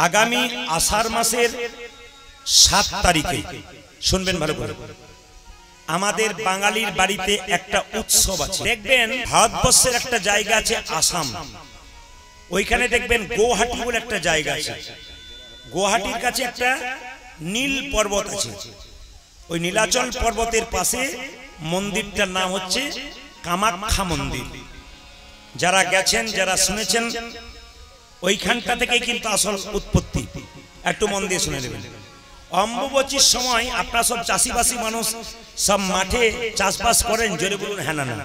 আগামী আষাঢ় মাসের 7 তারিখে শুনবেন ভালো করে, আমাদের বাঙালির বাড়িতে একটা উৎসব আছে। দেখবেন ভারতবর্ষের একটা জায়গা আছে আসাম, ওইখানে দেখবেন গুয়াহাটি বলে একটা জায়গা আছে। গুয়াহাটির কাছে একটা নীল পর্বত আছে, ওই নীলাচল পর্বতের পাশে মন্দিরটার নাম হচ্ছে কামাখ্যা মন্দির। যারা গেছেন, যারা শুনেছেন, ওইখানটা থেকে কিন্তু আসল উৎপত্তি। একটু মন দিয়ে শুনে নেবেন। অম্বুবাচীর সময় আপনারা সব চাষিবাসী মানুষ সব মাঠে চাষবাস করেন, জোরে বলুন হ্যাঁ না না।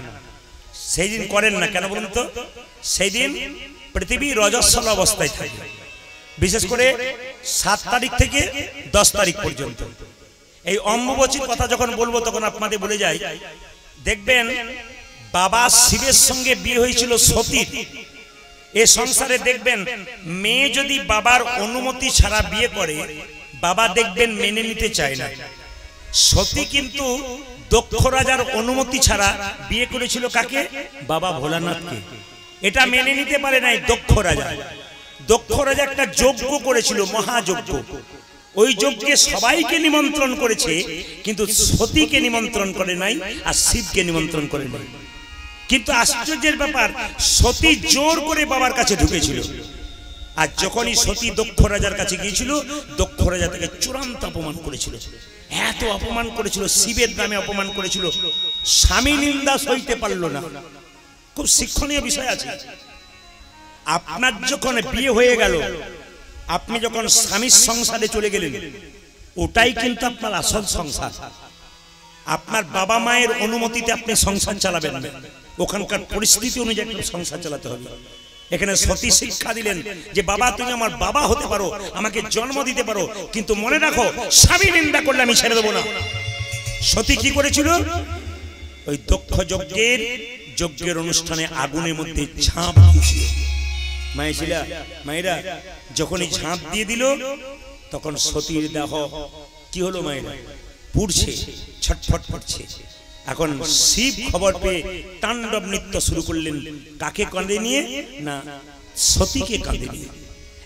সেই দিন করেন না কেন বলুন তো? সেই দিন পৃথিবী রজস্বল অবস্থায় থাকে, বিশেষ করে 7 তারিখ থেকে 10 তারিখ পর্যন্ত। এই অম্বুবাচীর কথা যখন বলবো তখন আপনাদের বলে যাই, দেখবেন বাবা শিবের সঙ্গে বিয়ে হয়েছিল সতীর। এ সংসারে দেখবেন মেয়ে যদি বাবার অনুমতি ছাড়া বিয়ে করে, বাবা দেখবেন মেনে নিতে চায় না। সতী কিন্তু দক্ষ রাজার অনুমতি ছাড়া বিয়ে করেছিল কাকে? বাবা ভোলানাথকে। এটা মেনে নিতে পারে নাই দক্ষ রাজা। দক্ষ রাজা একটা যজ্ঞ করেছিল, মহাযজ্ঞ। ওই যজ্ঞে সবাইকে নিমন্ত্রণ করেছে, কিন্তু সতীকে নিমন্ত্রণ করে নাই আর শিবকে নিমন্ত্রণ করে নাই। কিন্তু আশ্চর্যের ব্যাপার, সতী জোর করে বাবার কাছে ঢুকেছিল। আর যখনই সতী দক্ষ রাজার কাছে গিয়েছিল, দক্ষ রাজা তাকে চূড়ান্ত অপমান করেছিল। এত অপমান করেছিল, শিবের নামে অপমান করেছিল, স্বামী নিন্দা সইতে পারল না। খুব শিক্ষণীয় বিষয় আছে। আপনার যখন বিয়ে হয়ে গেল, আপনি যখন স্বামীর সংসারে চলে গেলেন, ওটাই কিন্তু আপনার আসল সংসার। আপনার বাবা মায়ের অনুমতিতে আপনি সংসার চালাবেন না, ওখানকার পরিস্থিতি অনুযায়ী সংসার চালাতে হবে। এখানে সতী শিক্ষা দিলেন যে বাবা তুমি আমার বাবা হতে পারো, আমাকে জন্ম দিতে পারো, কিন্তু মনে রাখো স্বামী নিন্দা করলে আমি ছেড়ে দেবো না। সতী কি করেছিল? ওই দক্ষ যজ্ঞের অনুষ্ঠানে আগুনের মধ্যে ঝাঁপ দিয়েছিল। মায়েরা যখনই ঝাঁপ দিয়ে দিল, তখন সতীর দেহ কি হলো? মায়েরা পুড়ছে, ছটফট করছে। এখন শিব খবর পেয়ে তাণ্ডব নৃত্য শুরু করলেন। কাকে কাঁধে নিয়ে? না, সতীকে কাঁধে নিয়ে।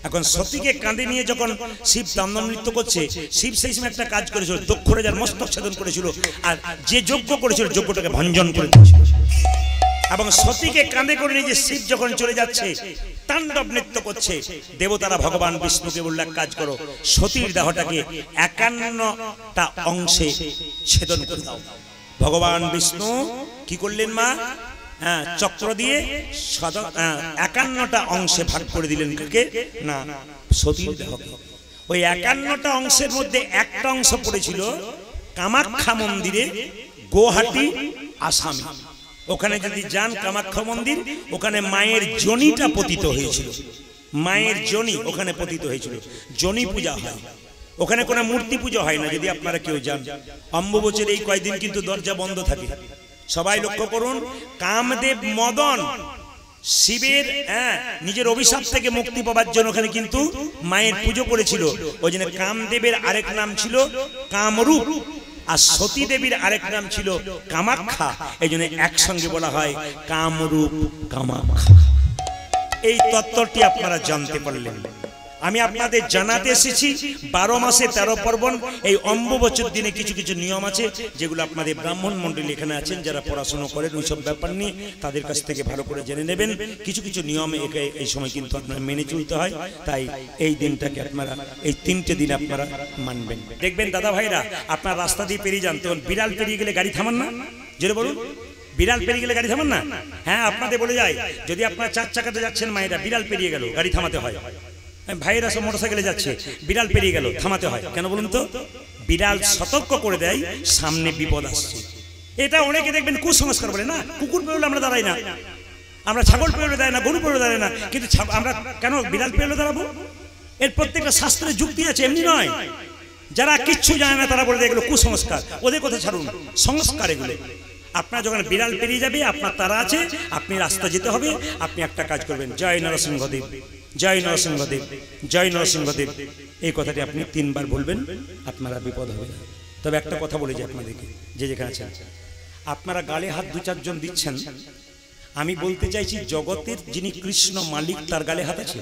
এখন সতীকে কাঁধে নিয়ে যখন শিব তাণ্ডব নৃত্য করছে, শিব সেই সময় একটা কাজ করেছিল, দক্ষ রাজার মস্তক ছেদন করেছিল, আর যে যজ্ঞ করেছিল যজ্ঞটাকে ভঞ্জন করে দিয়েছিল। এবং সতীকে কাঁধে করে নিয়ে যে শিব যখন চলে যাচ্ছে, তাণ্ডব নৃত্য করছে, দেবতারা ভগবান বিষ্ণুকে বলল এক কাজ করো, সতীর দেহটাকে 51টা অংশে ছেদন করে দাও। ভগবান বিষ্ণু কি করলেন মা? চক্র দিয়ে 51টা অংশে ভাগ করে দিলেন। কাকে? না, সতীর দেহকে। ওই 51টা অংশের মধ্যে একটা অংশ পড়েছিল কামাখ্যা মন্দিরে, গুয়াহাটি, আসামে। ওখানে যদি যান কামাখ্যা মন্দির, ওখানে মায়ের যোনিটা পতিত হয়েছিল। মায়ের যোনি ওখানে পতিত হয়েছিল। যোনি পূজা হয় ওখানে, কোনো মূর্তি পুজো হয় না। যদি আপনারা কেউ যান, অম্বুবাচীর এই কয়েকদিন কিন্তু দরজা বন্ধ থাকে। সবাই লক্ষ্য করুন, কামদেব মদন শিবের নিজের অভিশাপ থেকে মুক্তি পাওয়ার জন্য ওখানে কিন্তু মায়ের পুজো করেছিল। ওই জন্য কামদেবের আরেক নাম ছিল কামরূপ, আর সতী দেবীর আরেক নাম ছিল কামাখ্যা। এই জন্য একসঙ্গে বলা হয় কামরূপ কামাখ্যা। এই তত্ত্বটি আপনারা জানতে পারলেন। আমি আপনাদের জানাতে এসেছি 12 মাসে 13 পার্বণ। এই অম্বুবাচীর দিনে কিছু কিছু নিয়ম আছে, যেগুলো আপনাদের ব্রাহ্মণ মণ্ডলী এখানে আছেন, যারা পড়াশোনা করেন ওইসব ব্যাপার নিয়ে তাদের কাছ থেকে ভালো করে জেনে নেবেন। কিছু কিছু নিয়ম এই সময় কিন্তু আপনারা মেনে চলতে হয়। তাই এই দিনটাকে আপনারা, এই 3টে দিন আপনারা মানবেন। দেখবেন দাদা ভাইরা, আপনার রাস্তা দিয়ে পেরিয়ে যান, তখন বিড়াল পেরিয়ে গেলে গাড়ি থামান না? জোরে বলুন, বিড়াল পেরিয়ে গেলে গাড়ি থামান না? হ্যাঁ, আপনাদের বলে যায়, যদি আপনারা 4 চাকাতে যাচ্ছেন, মায়েরা বিড়াল পেরিয়ে গেল গাড়ি থামাতে হয়। ভাইয়েরা সব মোটরসাইকেলে যাচ্ছে, বিড়াল পেরিয়ে গেল, থামাতে হয়। কেন বলুন তো? বিড়াল সতর্ক করে দেয় সামনে বিপদ আসছে। এটা অনেকে দেখবেন কুসংস্কার বলে, না কুকুর পেরোলে আমরা দাঁড়াই না, আমরা ছাগল পেরোলে দাঁড়াই না, গরু পেরোলে দাঁড়াই না, কিন্তু আমরা কেন বিড়াল পেরোলে দাঁড়াবো? এর প্রত্যেকটা শাস্ত্রের যুক্তি আছে, এমনি নয়। যারা কিচ্ছু জানে না তারা বলে দেয় এগুলো কুসংস্কার। ওদের কথা ছাড়ুন, সংস্কার এগুলো। আপনার যখন বিড়াল পেরিয়ে যাবে, আপনার তারা আছে, আপনি রাস্তা যেতে হবে, আপনি একটা কাজ করবেন, জয় নরসিংহদেব, জয় নরসিংহদেব, জয় নরসিংহদেব। এই কথাটি আপনি 3 বার বলবেন, আপনারা বিপদ হবে না। তবে একটা কথা বলে যাই আপনাদেরকে, যে যেখানে আছেন, আপনারা গালে হাত 2-4 জন দিচ্ছেন, আমি বলতে চাইছি জগতের যিনি কৃষ্ণ মালিক, তার গালে হাত আছে?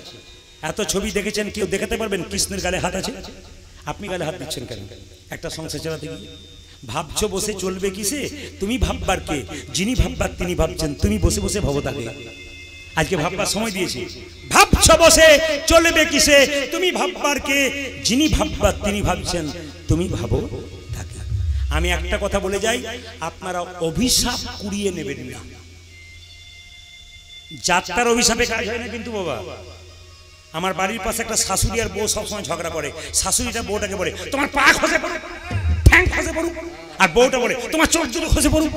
এত ছবি দেখেছেন, কেউ দেখাতে পারবেন কৃষ্ণের গালে হাত আছে? আপনি গালে হাত দিচ্ছেন কেন? একটা সংসার চালাতে গিয়ে ভাবছো বসে চলবে কিসে? তুমি ভাববার কে? যিনি ভাববার তিনি ভাবছেন, তুমি বসে বসে ভাবো তাকে। আজকে ভাববার সময় দিয়েছি। ভাবছো বসে চলবে কিসে? তুমি ভাববার কে? যিনি ভাববার তিনি ভাবছেন, তুমি ভাবো তাকে। আমি একটা কথা বলে যাই, আপনারা অভিশাপ কুড়িয়ে নেবেন না। যাত্রার অভিশাপে কাজ হয় না কিন্তু বাবা। আমার বাড়ির পাশে একটা শাশুড়ি আর বউ সবসময় ঝগড়া করে। শাশুড়িটা বউটাকে বলে তোমার পা খসে পড়ো, ঠ্যাং খসে পড়ুক, আর বউটা বলে তোমার চোখ দুটো খসে পড়ুক।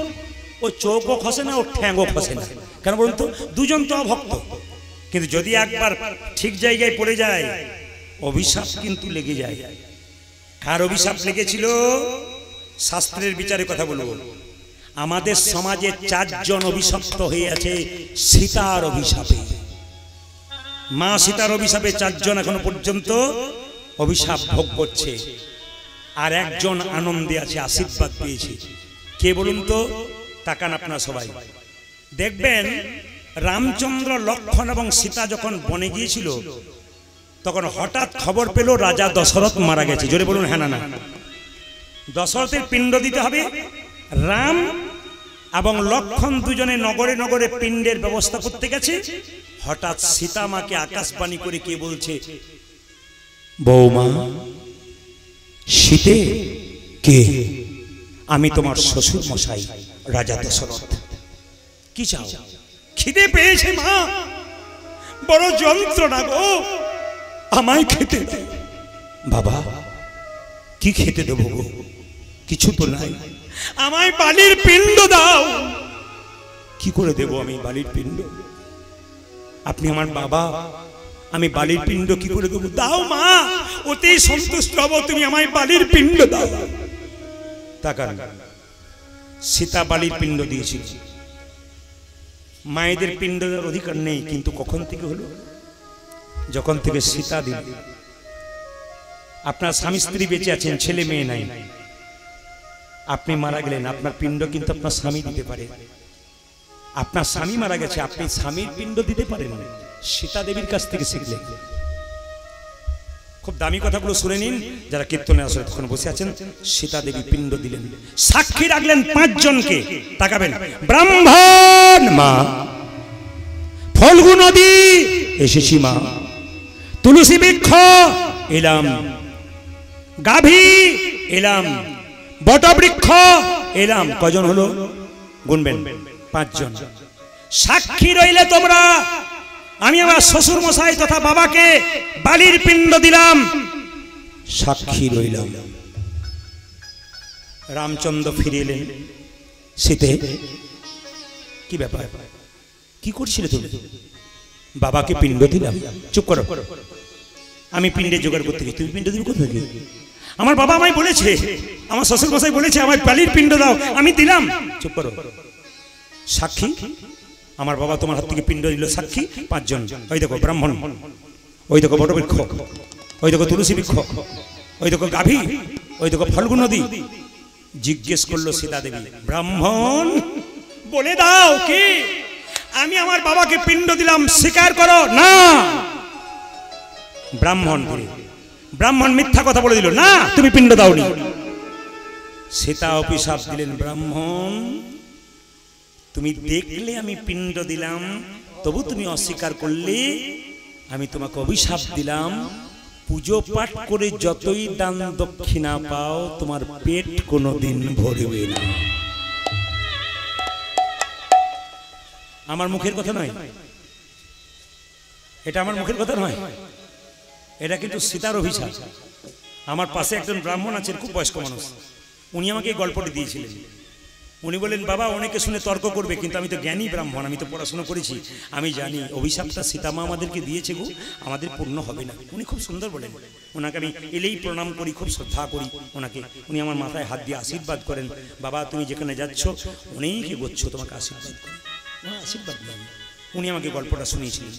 ও চোখও খসে না, ও ঠ্যাংও খসে না। কেন বলুন তো? দুজন তো অভক্ত। কিন্তু যদি একবার ঠিক জায়গায় পড়ে যায়, অভিশাপ কিন্তু লেগে যায়। কার অভিশাপ লেগেছিল? শাস্ত্রের বিচারে কথা বলবো। আমাদের সমাজে 4 জন অভিশপ্ত হয়ে আছে সীতার অভিশাপে। মা সীতার অভিশাপে 4 জন এখনো পর্যন্ত অভিশাপ ভোগ করছে। আর একজন আনন্দে আছে, আশীর্বাদ পেয়েছে। কে বলুন তো? তাকান আপনারা সবাই, দেখবেন রামচন্দ্র, লক্ষ্মণ এবং সীতা যখন বনে গিয়েছিল, তখন হঠাৎ খবর পেল রাজা দশরথ মারা গেছে। জোরে বলুন হ্যাঁ না না। দশরথের পিণ্ড দিতে হবে। রাম এবং লক্ষ্মণ দুজনে নগরে নগরে পিণ্ডের ব্যবস্থা করতে গেছে। হঠাৎ সীতা মাকে আকাশবাণী করে কে বলছে, বৌমা সীতে, কে? আমি তোমার শ্বশুর মশাই রাজা দশরথ। কি চাও? খিদে পেয়েছে মা, বড় যন্ত্রণা গো, আমায় খেতে দাও। বাবা কি খেতে দেবো গো? কিছু তো নাই, আমায় বালির পিণ্ড দাও। কি করে দেব আমি বালির পিণ্ড? আপনি আমার বাবা, আমি বালির পিণ্ড কি করে দেবো? দাও মা, ওতেই সন্তুষ্ট হব, তুমি আমায় বালির পিণ্ড দাও। তাকান, সীতা বালির পিণ্ড দিয়েছিল। মায়েদের পিণ্ড দেওয়ার অধিকার নেই, কিন্তু কখন থেকে হলো? যখন থেকে সীতা দিল। আপনার স্বামী স্ত্রী বেঁচে আছেন, ছেলে মেয়ে নাই, আপনি মারা গেলেন, আপনার পিণ্ড কিন্তু আপনার স্বামী দিতে পারে। আপনার স্বামী মারা গেছে, আপনি স্বামীর পিণ্ড দিতে পারেন। সীতা দেবীর কাছ থেকে শিখলেন। খুব দামি কথাগুলো শুনে নিন যারা কীর্তনে আসলে তখন বসে আছেন। সীতা দেবী পিণ্ড দিলেন, সাক্ষী রাখলেন 5 জনকে। তাকাবেন, ব্রাহ্মণ মা, ফল্গু নদী এসেছি মা, তুলসী বৃক্ষ এলাম, গাভী এলাম, বটবৃক্ষ এলাম। কজন হলো? গুনবেন, 5 জন। সাক্ষী রইলে তোমরা, আমি আমার শ্বশুর মশাই তথা বাবাকে বালির পিণ্ড দিলাম, সাক্ষী রইলাম। রামচন্দ্র ফিরে এলেন। সীতে, কি ব্যাপার, কি করছিলে তুমি? বাবাকে পিণ্ড দিলাম। চুপ করো, আমি পিণ্ডে জোগাড় করতে গেছি। তুমি পিণ্ড দিবি কোথা থেকে? আমার বাবা আমায় বলেছে, আমার শ্বশুর মশাই বলেছে আমায় বালির পিণ্ড দাও, আমি দিলাম। চুপ করো। সাক্ষী, আমার বাবা তোমার হাত থেকে পিণ্ড দিল, সাক্ষী 5 জন। ওই দেখো ব্রাহ্মণ, ওই দেখো বটবৃক্ষ, ওই দেখো তুলসী বৃক্ষ, ওই দেখো গাভী, ওই দেখো ফল্গু নদী। জিজ্ঞেস করলো সীতা দেবী, ব্রাহ্মণ বলে দাও কি আমি আমার বাবাকে পিণ্ড দিলাম, স্বীকার করো। না। ব্রাহ্মণ মিথ্যা কথা বলে দিল, না তুমি পিণ্ড দাওনি। সীতা অভিশাপ দিলেন, ব্রাহ্মণ তুমি দেখলে আমি পিণ্ড দিলাম, তবু তুমি অস্বীকার করলে, আমি তোমাকে অভিশাপ দিলাম, পুজো পাঠ করে যতই দান দক্ষিণা পাও, তোমার পেট কোনোদিন ভরবে না। আমার মুখের কথা নয়, এটা আমার মুখের কথা নয়, এটা কিন্তু সীতার অভিশাপ। আমার পাশে একজন ব্রাহ্মণ আছেন, খুব বয়স্ক মানুষ, উনি আমাকে এই গল্পটি দিয়েছিলেন। উনি বলেন, বাবা অনেকে শুনে তর্ক করবে, কিন্তু আমি তো জ্ঞানী ব্রাহ্মণ, আমি তো পড়াশোনা করেছি, আমি জানি অভিশাপটা সীতামা আমাদেরকে দিয়েছে গো, আমাদের পূর্ণ হবে না। উনি খুব সুন্দর বলেন। ওনাকে আমি এলেই প্রণাম করি, খুব শ্রদ্ধা করি ওনাকে। উনি আমার মাথায় হাত দিয়ে আশীর্বাদ করেন, বাবা তুমি যেখানে যাচ্ছ অনেক এগোচ্ছ, তোমাকে আশীর্বাদ করি। আশীর্বাদ দেন। উনি আমাকে গল্পটা শুনিয়েছিলেন,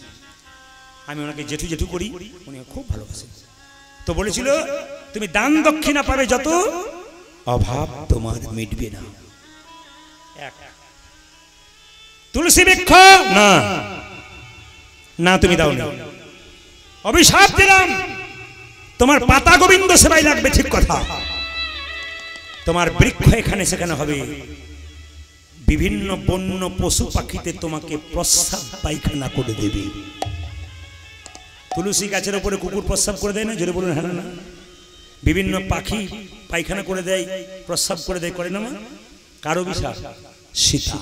আমি ওনাকে জেঠু জেঠু করি, উনি খুব ভালোবাসেন। তো বলেছিল, তুমি দান দক্ষিণা পাবে যত, অভাব তোমার মিটবে না। তুলসী বৃক্ষ না, না তুমি দাও না। অভিশাপ দিলাম, তোমার পাতা গোবিন্দ সেবাই লাগবে, ঠিক কথা। তোমার বৃক্ষ এখানে সেখানে হবে, বিভিন্ন বন্য পশু পাখিতে তোমাকে প্রস্রাব পায়খানা করে দেবে। তুলসী গাছের উপরে কুকুর প্রস্রাব করে দেয় না? জোরে বলুন হ্যাঁ না? বিভিন্ন পাখি পায়খানা করে দেয়, প্রস্রাব করে দেয়, করে না? কার অভিশাপ? সীতা।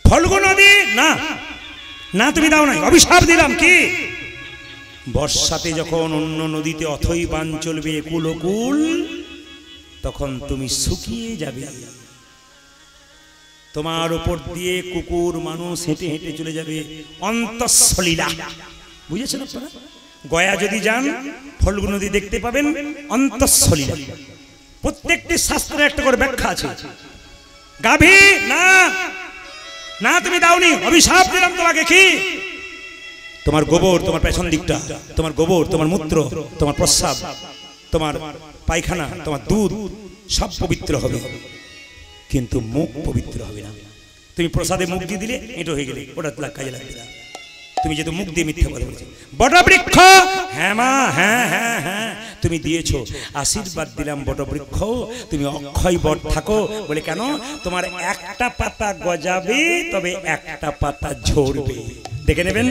ফল্গু নদী না, না তুমি দাও নাই, অভিশাপ দিলাম। কি? বর্ষাতে যখন অন্য নদীতে অথই বান চলবে কুলকুল, তখন তুমি শুকিয়ে যাবে। তোমার উপর দিয়ে কুকুর মানুষ হেঁটে হেঁটে চলে যাবে অন্তঃসলীলা। বুঝেছেন আপনারা? গয়া যদি যান ফল্গু নদী দেখতে পাবেন অন্তঃসলীলা। প্রত্যেকটি শাস্ত্রে একটা করে ব্যাখ্যা আছে। গাভী না, না তুমি দাওনি, অভিশাপ দিলাম তোমাকে। কি? তোমার গোবর, তোমার পেছন দিকটা, তোমার গোবর, তোমার মূত্র, তোমার প্রস্রাব, তোমার পায়খানা, তোমার দুধ সব পবিত্র হবে, কিন্তু মুখ পবিত্র হবে না। তুমি প্রসাদে মুখ দিয়ে দিলে এটা হয়ে গেলে, ওটা কাজে লাগবে না। তুমি যেহেতু মুখ দিয়ে মিথ্যা কথা বলেছো। বটবৃক্ষ, হ্যাঁ মা, হ্যাঁ হ্যাঁ হ্যাঁ তুমি দিয়েছো, আশীর্বাদ দিলাম বটবৃক্ষ, তুমি অক্ষয় বট থাকো। বলে কেন? তোমার একটা পাতা গজাবে, তবে একটা পাতা ঝরবে। দেখে নেবেন,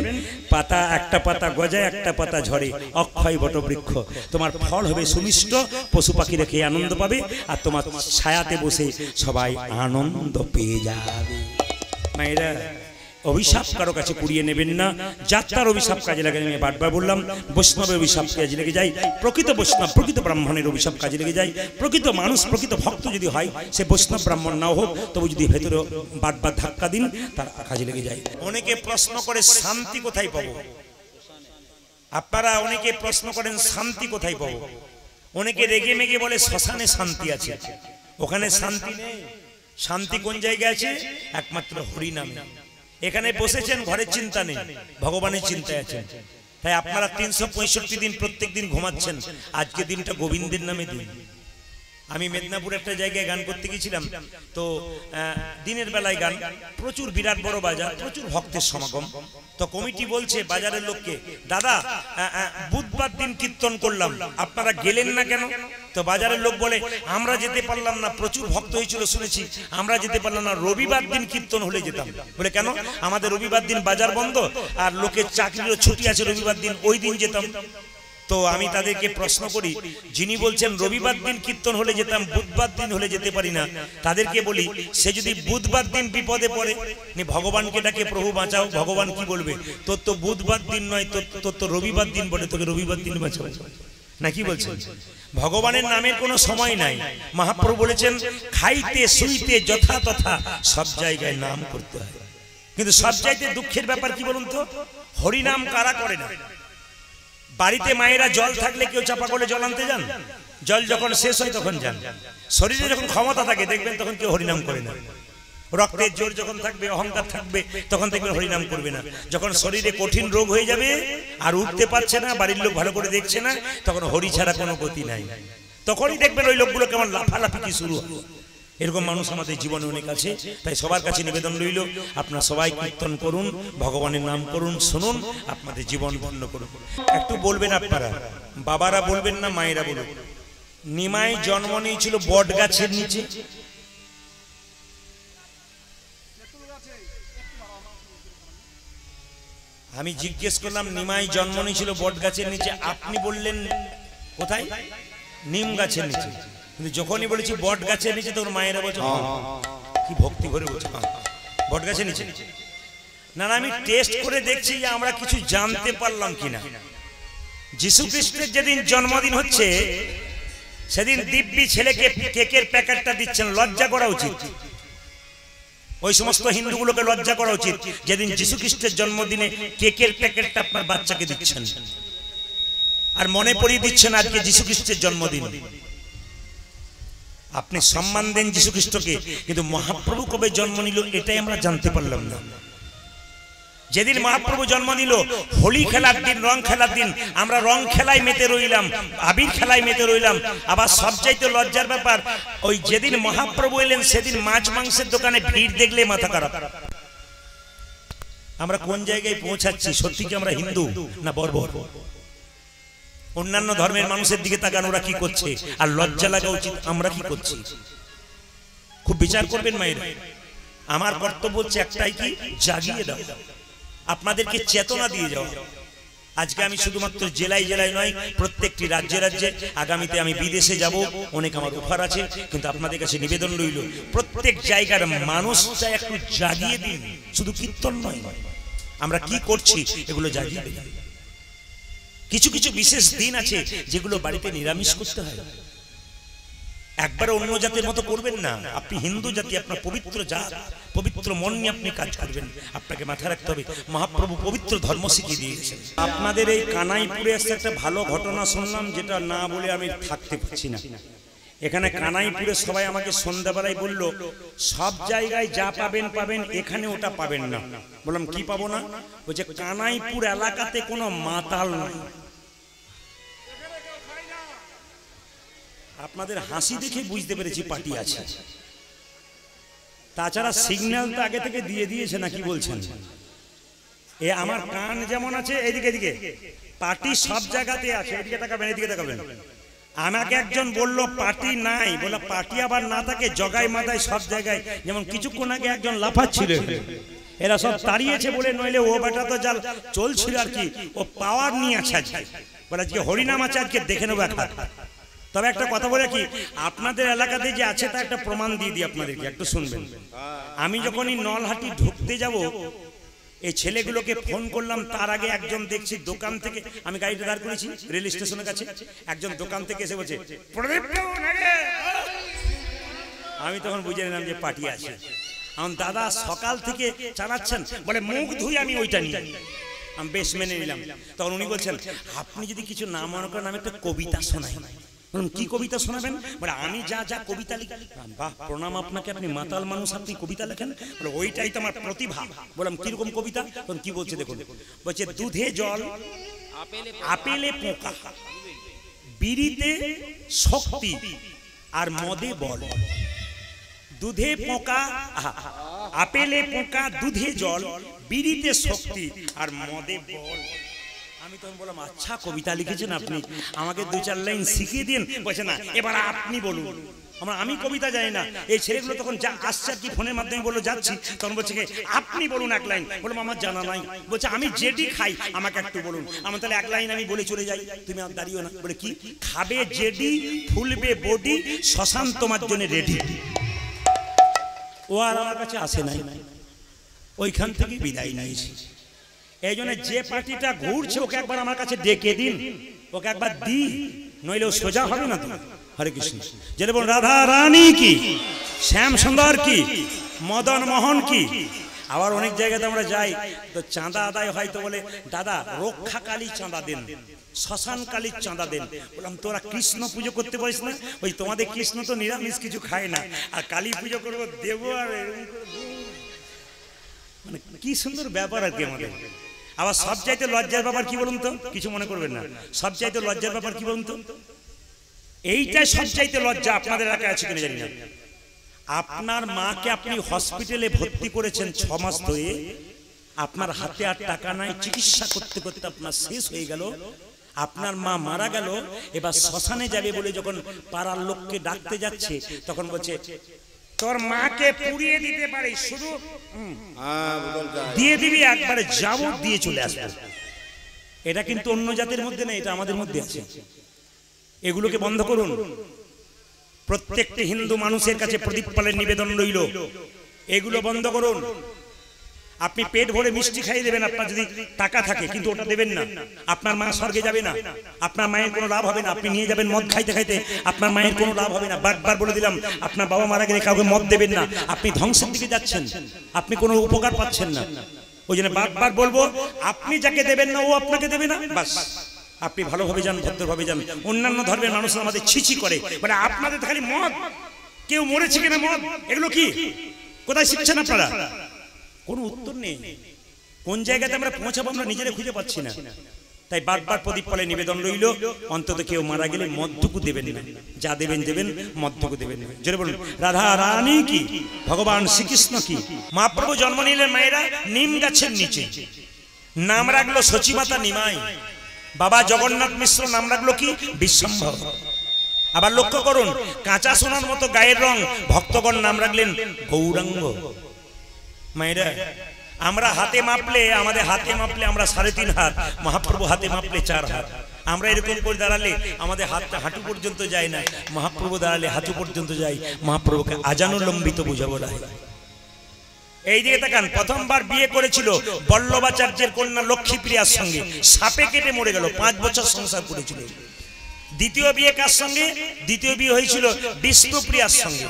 পাতা একটা পাতা গজায়, একটা পাতা ঝরে। অক্ষয় বটবৃক্ষ, তোমার ফল হবে সুমিষ্ট, পশু পাখিরা খেয়ে আনন্দ পাবে, আর তোমার ছায়াতে বসে সবাই আনন্দ পেয়ে যাবে। মায়েরা, অভিশাপ কারো কাছে কুড়িয়ে নেবেন না। যাত্রার অভিশাপ কাজে লাগে, আমি বারবার বললাম। বৈষ্ণবের অভিশাপ কাজে লেগে যায়, প্রকৃত বৈষ্ণব, প্রকৃত ব্রাহ্মণের অভিশাপ কাজে লেগে যায়। প্রকৃত মানুষ, প্রকৃত ভক্ত যদি হয়, সে বৈষ্ণব ব্রাহ্মণ নাও হোক, তবু যদি ভেতরে বারবার ধাক্কা দিন, তার কাজে লেগে যায়। অনেকে প্রশ্ন করে শান্তি কোথায় পাবো? আপনারা অনেকে প্রশ্ন করেন শান্তি কোথায় পাবো? অনেকে রেগে মেগে বলে শ্মশানে শান্তি আছে। ওখানে শান্তি নেই। শান্তি কোন জায়গায় আছে? একমাত্র হরিনামে। এখানে বসেছেন, ঘরের চিন্তা নেই, ভগবানের চিন্তায় আছেন। তাই আপনারা 365 দিন প্রত্যেক দিন ঘুমাচ্ছেন। আজকে দিনটা গোবিন্দের নামে দিন। আমি মেদিনীপুর একটা জায়গায় গান করতে গিয়েছিলাম, তো দিনের বেলায় গান, প্রচুর বিরাট বড় বাজার, প্রচুর ভক্তের সমাগম। তো কমিটি বলছে বাজারের লোককে, দাদা বুধবার দিন কীর্তন করলাম, আপনারা গেলেন না কেন? তো বাজারের লোক বলে, আমরা যেতে পারলাম না, প্রচুর ভক্ত হয়েছিল শুনেছি, আমরা যেতে পারলাম না, রবিবার দিন কীর্তন হলে যেতাম। বলে কেন? আমাদের রবিবার দিন বাজার বন্ধ, আর লোকের চাকরিরও ছুটি আছে রবিবার দিন, ওই দিন যেতাম। তো আমি তাদেরকে প্রশ্ন করি, যিনি বলছেন রবিবার দিন কীর্তন হলে যেতাম, বুধবার দিন হলে যেতে পারি না, তাদেরকে বলি, সে যদি বুধবার দিন বিপদে পড়ে, ভগবানকে ডাকে, প্রভু বাঁচাও, ভগবান কি বলবে? তোর তো বুধবার দিন নয়, তোর তো রবিবার দিন বলে, তোকে রবিবার দিন বাঁচাও। না কি বলছেন? ভগবানের নামের কোনো সময় নাই। মহাপ্রভু বলেছেন, খাইতে শুইতে যথা তথা সব জায়গায় নাম করতে হয়। কিন্তু সব চাইতে দুঃখের ব্যাপার কি বলুন তো? হরিনাম কারা করে না? বাড়িতে মায়েরা জল থাকলে কেউ চাপা করে জল আনতে যান? জল যখন শেষ হয় তখন যান। শরীরে যখন ক্ষমতা থাকে দেখবেন তখন কেউ হরিনাম করে না। রক্তের জোর যখন থাকবে, অহংকার থাকবে, তখন দেখবেন হরিনাম করবে না। যখন শরীরে কঠিন রোগ হয়ে যাবে, আর উঠতে পারছে না, বাড়ির লোক ভালো করে দেখছে না, তখন হরি ছাড়া কোনো গতি নাই। তখনই দেখবেন ওই লোকগুলো কেমন লাফালাফি কি শুরু হয়। এরকম মানুষ আমাদের জীবনে অনেক আছে। তাই সবার কাছে নিবেদন রইল, আপনারা সবাই কীর্তন করুন, ভগবানের নাম করুন, শুনুন, আপনাদের জীবন ধন্য করুন। একটু বলবেন আপনারা, বাবারা বলবেন না মায়েরা বলুন, নিমাই জন্ম নিয়েছিল বট গাছের নিচে। আমি জিজ্ঞেস করলাম, নিমাই জন্ম নিয়েছিল বট গাছের নিচে, আপনি বললেন কোথায়? নিম গাছের নিচে। কিন্তু যখনই বলেছি বট গাছের নিচে, তখন মায়েরা বলছে, কি ভক্তি ভরে বলছে, বট গাছের নিচে। না না, আমি টেস্ট করে দেখছি যে আমরা কিছু জানতে পারলাম কিনা। যিশু খ্রিস্টের যেদিন জন্মদিন হচ্ছে, সেদিন দিব্যি ছেলেকে কেকের প্যাকেটটা দিচ্ছেন। লজ্জা করা উচিত, ওই সমস্ত হিন্দুগুলোকে লজ্জা করা উচিত, যেদিন যিশু খ্রিস্টের জন্মদিনে কেকের প্যাকেটটা আপনার বাচ্চাকে দিচ্ছেন, আর মনে পড়িয়ে দিচ্ছেন আজকে যিশু খ্রিস্টের জন্মদিন। আপনি সম্মান দেন যিশু খ্রিস্টকে, কিন্তু মহাপ্রভু কবে জন্ম নিল এটাই আমরা জানতে পারলাম না। যেদিন মহাপ্রভু জন্ম নিল, হোলি খেলার দিন, রং খেলার দিন, আমরা রং খেলায় মেতে রইলাম, আবির খেলায় মেতে রইলাম। আবার সবচাইতে লজ্জার ব্যাপার, ওই যেদিন মহাপ্রভু এলেন সেদিন মাছ মাংসের দোকানে ভিড় দেখলে মাথা খারাপ। আমরা কোন জায়গায় পৌঁছাচ্ছি? সত্যি কি আমরা হিন্দু না বর্বর? অন্যান্য ধর্মের মানুষের দিকে তাকান, ওরা কি করছে, আর লজ্জা লাগা উচিত আমরা কি করছি। খুব বিচার করবেন মায়ের। আমার কর্তব্য হচ্ছে একটাই, কি জাগিয়ে দাও, আপনাদেরকে চেতনা দিয়ে যাও। আজকে আমি শুধুমাত্র জেলায় জেলায় নয়, প্রত্যেকটি রাজ্যে রাজ্যে, আগামীতে আমি বিদেশে যাব, অনেক আমার অফার আছে, কিন্তু আপনাদের কাছে নিবেদন রইল প্রত্যেক জায়গার মানুষটা একটু জাগিয়ে দিন। শুধু কীর্তন নয়, আমরা কি করছি এগুলো জাগিয়ে দিন। কিছু কিছু বিশেষ দিন আছে যেগুলো বাড়িতে নিরামিষ করতে হয়। একবারে অন্য জাতির মতো করবেন না। আপনি হিন্দু জাতি, আপনার পবিত্র জাত, পবিত্র মন নিয়ে আপনি কাজ করবেন। আপনাকে মাথায় রাখতে হবে মহাপ্রভু পবিত্র ধর্ম শিখিয়ে দিয়েছেন। আপনাদের এই কানাইপুরে একটা ভালো ঘটনা শুনলাম, যেটা না বলে আমি থাকতে পারছি না। এখানে কানাইপুরে সবাই আমাকে সন্ধ্যাবেলায় বলল, সব জায়গায় যা পাবেন পাবেন, এখানে ওটা পাবেন না। বললাম কি পাবো না? বলছে কানাইপুর এলাকাতে কোনো মাতাল নাই। আপনাদের হাসি দেখে বুঝতে পেরেছি পার্টি আছে। তাছাড়া সিগন্যাল তো আগে থেকে দিয়ে দিয়েছে না, কি বলছেন? এ আমার কান যেমন আছে, এদিকে এদিকে পার্টি সব জায়গাতে আছে। এদিকে তাকাবেন, এদিকে তাকাবেন। আমাকে একজন বলল পার্টি নাই, বলে পার্টি আবার না থাকে জগায় মাথায় সব জায়গায়। যেমন কিছুক্ষণ আগে একজন লাফাচ্ছিল, এরা সব তাড়িয়েছে বলে, নইলে ও বেটা তো জাল চলছিল আর কি, ও পাওয়ার নিয়ে আছে আজকে। বলে আজকে হরিনাম আছে, আজকে দেখে নেবো একটা। তবে একটা কথা বলে কি, আপনাদের এলাকাতে যে আছে তা একটা প্রমাণ দিয়ে দিই আপনাদেরকে, একটু শুনবেন। আমি যখনই নলহাটি ঢুকতে যাব, এই ছেলেগুলোকে ফোন করলাম, তার আগে একজন দেখছি দোকান থেকে, আমি গাড়িটা দাঁড় করেছি রেল স্টেশনের কাছে, একজন দোকান থেকে এসে বলছে আমি তখন বুঝে নিলাম যে পার্টি আছে। আমার দাদা সকাল থেকে চালাচ্ছেন, বলে মুখ ধুই আমি ওইটা নিয়ে, আমি বেশ মেনে নিলাম। তখন উনি বলছেন, আপনি যদি কিছু না মনে করেন আমি একটা কবিতা শোনাই। কি কবিতা শোনাবেন? বলে আমি যা যা কবিতা লিখি। বাহ, প্রণাম আপনাকে, আপনি মাতাল মানুষ, আপনি কবিতা লেখেন? বলে ওইটাই তো আমার প্রতিভা। বললাম কিরকম কবিতা? তখন কি বলছে দেখুন, বলছে দুধে জল, আপেলে পোকা, বিড়িতে শক্তি আর মদে বল। দুধে পোকা, আপেলে পোকা, দুধে জল, বিড়িতে শক্তি আর মদে বল। আমি তখন বললাম আচ্ছা কবিতা লিখেছেন আপনি, আমাকে দু চার লাইন শিখিয়ে দিন। বলছে না, এবার আপনি বলুন। আমি কবিতা জানি না। এই ছেলেগুলো তখন যা আসছে আর কি, ফোনের মাধ্যমে বললো যাচ্ছি, তখন বলছে আপনি বলুন এক লাইন। বললাম আমার জানা নাই। বলছে আমি যেটি খাই আমাকে একটু বলুন। আমার তাহলে এক লাইন আমি বলে চলে যাই, তুমি আর দাঁড়িও না। বলে কি? খাবে যেডি, ফুলবে বডি, শ্মশান তোমার জন্য রেডি। ও আর আমার কাছে আসে নাই, ওইখান থেকে বিদায় নিয়েছি। এই জন্য যে পার্টিটা ঘুরছে ওকে একবার আমার কাছে ডেকে দিন, ওকে একবার দি, নইলে ও সোজা হবে না তো। হরে কৃষ্ণ। যেটা বল রাধা রানী কি, শ্যাম সুন্দর কি, মদন মোহন কি। আবার অনেক জায়গাতে আমরা যাই তো চাঁদা আদায় হয়, তো বলে দাদা রক্ষা কালী চাঁদা দেন, শ্মশান কালীর চাঁদা দেন। বললাম তোরা কৃষ্ণ পুজো করতে পারিস না? ওই তোমাদের কৃষ্ণ তো নিরামিষ কিছু খায় না, আর কালী পুজো করবো দেবো, আর মানে কি সুন্দর ব্যাপার আর কি আমাদের। আবার সব চাইতে লজ্জার ব্যাপার কি বলুন তো, কিছু মনে করবেন না, সব চাইতে লজ্জার ব্যাপার কি বলুন তো, এইটাই সব চাইতে লজ্জা। আপনাদের এলাকায় আছে কিনা জানি না। আপনার মাকে আপনি হসপিটালে ভর্তি করেছেন 6 মাস ধরে, আপনার হাতে আর টাকা নাই, চিকিৎসা করতে করতে আপনার শেষ হয়ে গেল, আপনার মা মারা গেল। এবার শ্মশানে যাবে বলে যখন পাড়ার লোককে ডাকতে যাচ্ছে, তখন বলছে তোর মাকে পুড়িয়ে দিতে পারি, শুধু দিয়ে দিবি, একবারে যাবো দিয়ে চলে আসবে। এটা কিন্তু অন্য জাতির মধ্যে নেই, এটা আমাদের মধ্যে আছে। এগুলোকে বন্ধ করুন। প্রত্যেকটি হিন্দু মানুষের কাছে প্রদীপ পালের নিবেদন রইল, এগুলো বন্ধ করুন। আপনি পেট ভরে মিষ্টি খাইয়ে দেবেন আপনার যদি টাকা থাকে, কিন্তু ওটা দেবেন না। আপনার মা স্বর্গে যাবে না, আপনার মায়ের কোনো লাভ হবে না। আপনি নিয়ে যাবেন মদ খাইতে খাইতে, আপনার মায়ের কোনো লাভ হবে না। বারবার বলে দিলাম, আপনার বাবা মারা গেলে কাউকে মদ দেবেন না, আপনি ধ্বংসের দিকে যাচ্ছেন, আপনি কোনো উপকার পাচ্ছেন না। ওই জন্য বারবার বলবো, আপনি যাকে দেবেন না ও আপনাকে দেবে না, বাস। আপনি ভালোভাবে যান, ভদ্রভাবে যান। অন্যান্য ধর্মের মানুষ আমাদের ছিছি করে, মানে আপনাদের খালি মদ, কেউ মরেছে কিনা মদ, এগুলো কি কোথায় শিখছেন আপনারা? কোনো উত্তর নেই। কোন জায়গাতে আমরা পৌঁছাবো আমরা নিজেরা খুঁজে পাচ্ছি না। তাই বারবার প্রদীপ পালে নিবেদন রইল, অন্তত কেউ মারা গেলে মদটুকু দেবেন না, যা দেবেন দেবেন, মদটুকু দেবেন না। জোরে বলুন রাধা রানী কি, ভগবান শ্রীকৃষ্ণ কি। মহাপ্রভু জন্ম নিলেন মায়েরা নিম গাছের নিচে, নাম রাখলো সচিমাতা নিমাই। বাবা জগন্নাথ মিশ্র নাম রাখলো কি বিশ্বম্ভর। আবার লক্ষ্য করুন কাঁচা সোনার মতো গায়ের রং, ভক্তগণ নাম রাখলেন গৌরাঙ্গ। মায়েরা আমরা হাতে মাপলে, আমাদের হাতে মাপলে আমরা 3.5 হাত, মহাপ্রভু হাতে মাপলে 4 হাত। আমরা এরকম করে দাঁড়ালে আমাদের হাতটা হাঁটু পর্যন্ত যায় না, মহাপ্রভু দাঁড়ালে হাঁটু পর্যন্ত যায়। মহাপ্রভুকে আজানুলম্বিত বুঝা বলা হয়। এই দিকে তাকান, প্রথমবার বিয়ে করেছিল বল্লভাচার্যের কন্যা লক্ষ্মীপ্রিয়ার সঙ্গে, সাপে কেটে মরে গেল, 5 বছর সংসার করেছিল। দ্বিতীয় বিয়ে কার সঙ্গে? দ্বিতীয় বিয়ে হয়েছিল বিষ্ণুপ্রিয়ার সঙ্গে।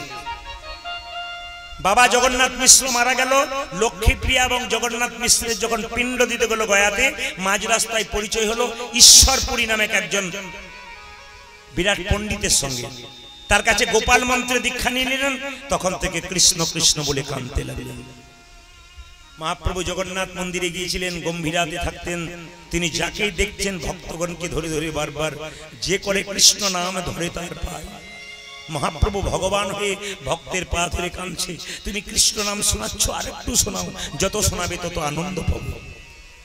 বাবা জগন্নাথ মিশ্র মারা গেল, লক্ষ্মীপ্রিয়া এবং জগন্নাথ মিশ্রের যখন পিণ্ড দিতে গেল গয়াতে, মাঝ রাস্তায় পরিচয় হলো ঈশ্বরপুরী নামে একজন বিরাট পণ্ডিতের সঙ্গে। তার কাছে গোপাল মন্ত্রে দীক্ষা নিয়ে নিলেন, তখন থেকে কৃষ্ণ কৃষ্ণ বলে কাঁদতে লাগলেন। মহাপ্রভু জগন্নাথ মন্দিরে গিয়েছিলেন, গম্ভীরাতে থাকতেন। তিনি যাকেই দেখছেন ভক্তগণকে ধরে ধরে বারবার যে করে কৃষ্ণ নাম ধরে তার পায়। মহাপ্রভু ভগবান হয়ে ভক্তের পা ধরে কাঁদছে, তুমি কৃষ্ণ নাম শোনাচ্ছ, আর একটু শোনাও, যত শোনাবে তত আনন্দ পাবো।